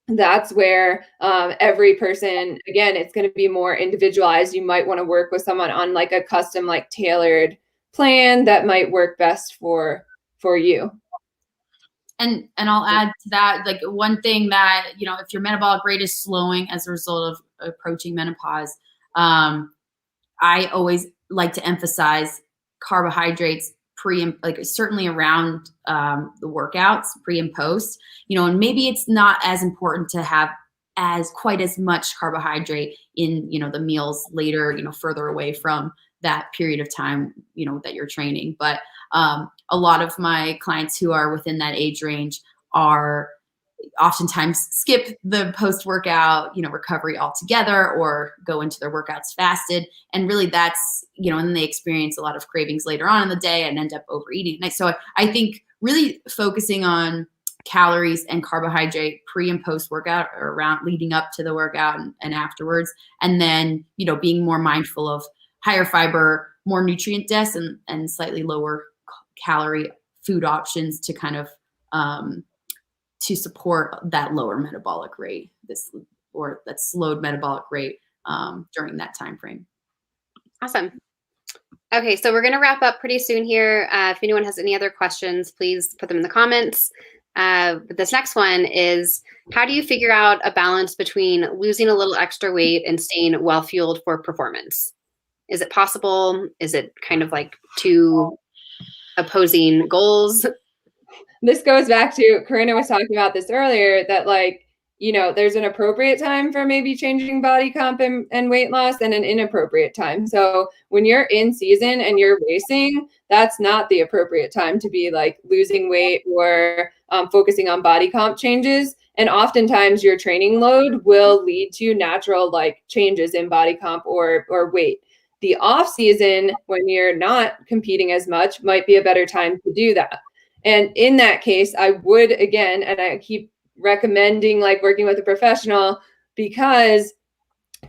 that's where every person, again, it's going to be more individualized. You might want to work with someone on like a custom, like tailored plan that might work best for you. And I'll add to that, like one thing that, if your metabolic rate is slowing as a result of approaching menopause, I always like to emphasize carbohydrates certainly around the workouts, pre and post, and maybe it's not as important to have quite as much carbohydrate in, the meals later, further away from that period of time, that you're training. But a lot of my clients who are within that age range are oftentimes skip the post-workout, recovery altogether, or go into their workouts fasted. And really that's, and they experience a lot of cravings later on in the day and end up overeating. So I think really focusing on calories and carbohydrate pre and post workout, or around leading up to the workout and afterwards. And then, being more mindful of higher fiber, more nutrient dense and slightly lower calorie food options to kind of, to support that lower metabolic rate, that slowed metabolic rate during that time frame. Awesome. Okay, so we're going to wrap up pretty soon here. If anyone has any other questions, please put them in the comments. But this next one is, how do you figure out a balance between losing a little extra weight and staying well-fueled for performance? Is it possible? Is it kind of like two opposing goals? This goes back to, Corinna was talking about this earlier, that there's an appropriate time for maybe changing body comp and weight loss, and an inappropriate time. So when you're in season and you're racing, that's not the appropriate time to be like losing weight or focusing on body comp changes. And oftentimes your training load will lead to natural like changes in body comp or weight. The off season, when you're not competing as much, might be a better time to do that. And in that case, I would, again, and I keep recommending like working with a professional, because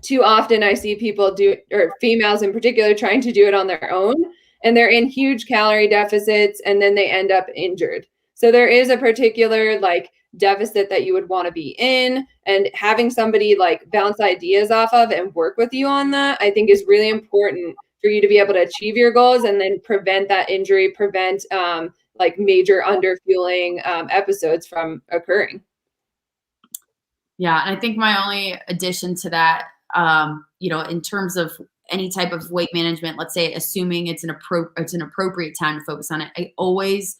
too often I see people or females in particular, trying to do it on their own, and they're in huge calorie deficits, and then they end up injured. So there is a particular like deficit that you would want to be in, and having somebody like bounce ideas off of and work with you on that, I think is really important for you to be able to achieve your goals and then prevent that injury, prevent like major underfueling episodes from occurring. Yeah, and I think my only addition to that, in terms of any type of weight management, let's say, assuming it's an appropriate time to focus on it, I always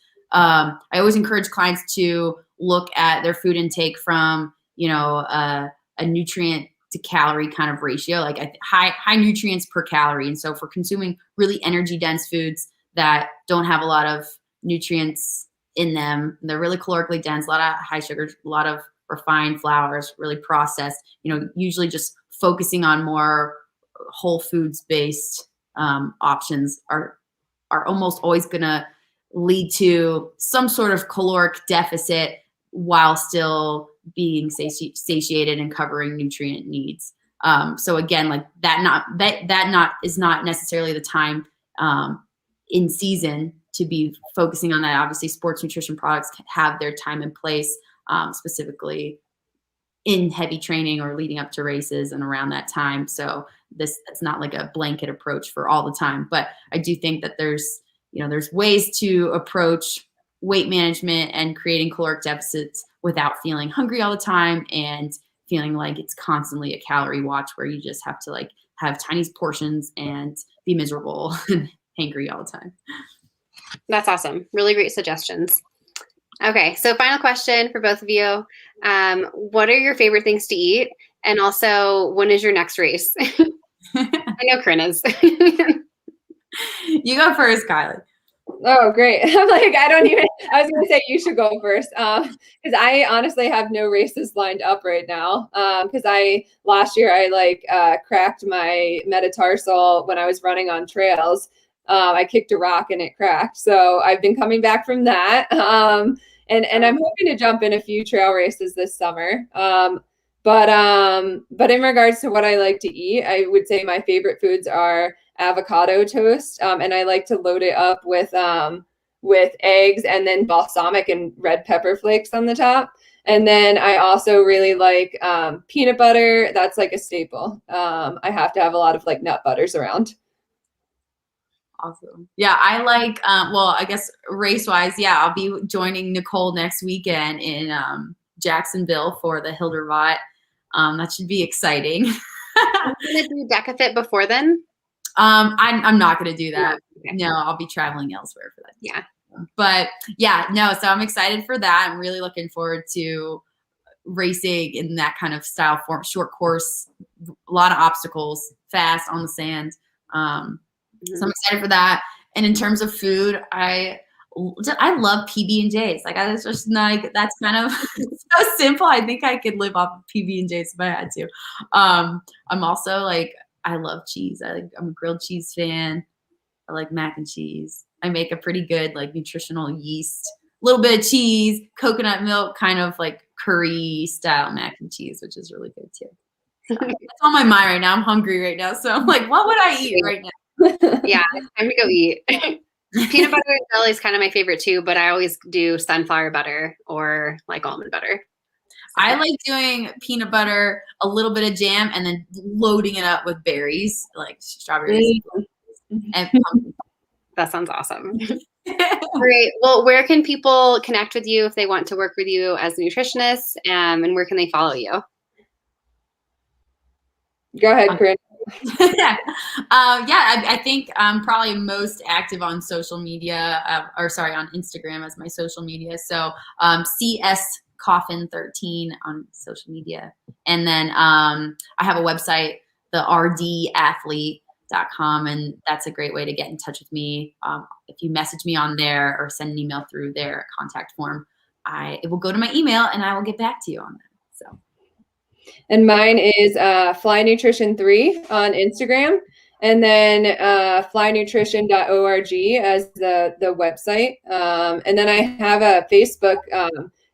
encourage clients to look at their food intake from, a nutrient to calorie kind of ratio, like high nutrients per calorie. And so for consuming really energy dense foods that don't have a lot of nutrients in them, they're really calorically dense, a lot of high sugars, a lot of refined flours, really processed, usually just focusing on more whole foods based options are almost always going to lead to some sort of caloric deficit while still being satiated and covering nutrient needs. So again, like that is not necessarily the time in season to be focusing on that. Obviously, sports nutrition products have their time and place, specifically in heavy training or leading up to races and around that time. So that's not like a blanket approach for all the time. But I do think that there's ways to approach weight management and creating caloric deficits without feeling hungry all the time and feeling like it's constantly a calorie watch where you just have to like have tiny portions and be miserable and hangry all the time. That's awesome. Really great suggestions. Okay, so final question for both of you. What are your favorite things to eat? And also, when is your next race? I know Corinna's. You go first, Kylie. Oh, great. I'm like, I was going to say you should go first. Because I honestly have no races lined up right now. Because last year I cracked my metatarsal when I was running on trails. I kicked a rock and it cracked. So I've been coming back from that. And I'm hoping to jump in a few trail races this summer. But in regards to what I like to eat, I would say my favorite foods are avocado toast. And I like to load it up with eggs and then balsamic and red pepper flakes on the top. And then I also really like peanut butter. That's like a staple. I have to have a lot of like nut butters around. Awesome. Yeah, I like, well, I guess race-wise, yeah, I'll be joining Nicole next weekend in Jacksonville for the Hildervaart. That should be exciting. Are you gonna do DecaFit before then? I'm not gonna do that. Okay. No, I'll be traveling elsewhere for that. Yeah. But yeah, no, so I'm excited for that. I'm really looking forward to racing in that kind of style form, short course, a lot of obstacles, fast on the sand. So I'm excited for that. And in terms of food, I love PB&Js. Like I was just like, that's kind of so simple. I think I could live off of PB&Js if I had to. I'm also like, I love cheese. I'm a grilled cheese fan. I like mac and cheese. I make a pretty good like nutritional yeast, a little bit of cheese, coconut milk, kind of like curry style mac and cheese, which is really good too. So that's on my mind right now. I'm hungry right now. So I'm like, what would I eat right now? Yeah, it's time to go eat. Peanut butter and jelly is kind of my favorite too, but I always do sunflower butter or like almond butter. I like doing peanut butter, a little bit of jam, and then loading it up with berries, like strawberries and pumpkin. That sounds awesome. Great. Well, where can people connect with you if they want to work with you as a nutritionist, and where can they follow you? Go ahead, Corinne. I think I'm probably most active on social media, on Instagram as my social media. So CS Coffin 13 on social media. And then I have a website, the rdathlete.com, and that's a great way to get in touch with me. If you message me on there or send an email through their contact form, it will go to my email and I will get back to you on that. So. And mine is Fly Nutrition 3 on Instagram, and then flynutrition.org as the website. And then I have a Facebook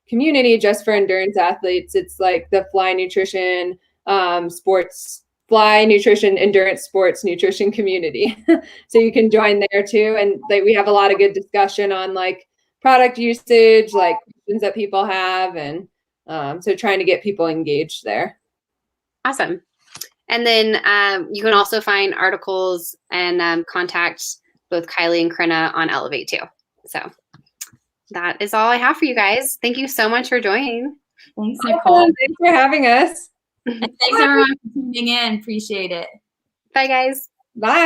community just for endurance athletes. It's like the Fly Nutrition Endurance Sports Nutrition community. So you can join there too. And we have a lot of good discussion on like product usage, like questions that people have, and so trying to get people engaged there. Awesome. And then you can also find articles and contact both Kylie and Corinna on Elevate too. So that is all I have for you guys. Thank you so much for joining. Thanks, Nicole. Thanks for having us. And thanks everyone for tuning in. Appreciate it. Bye, guys. Bye.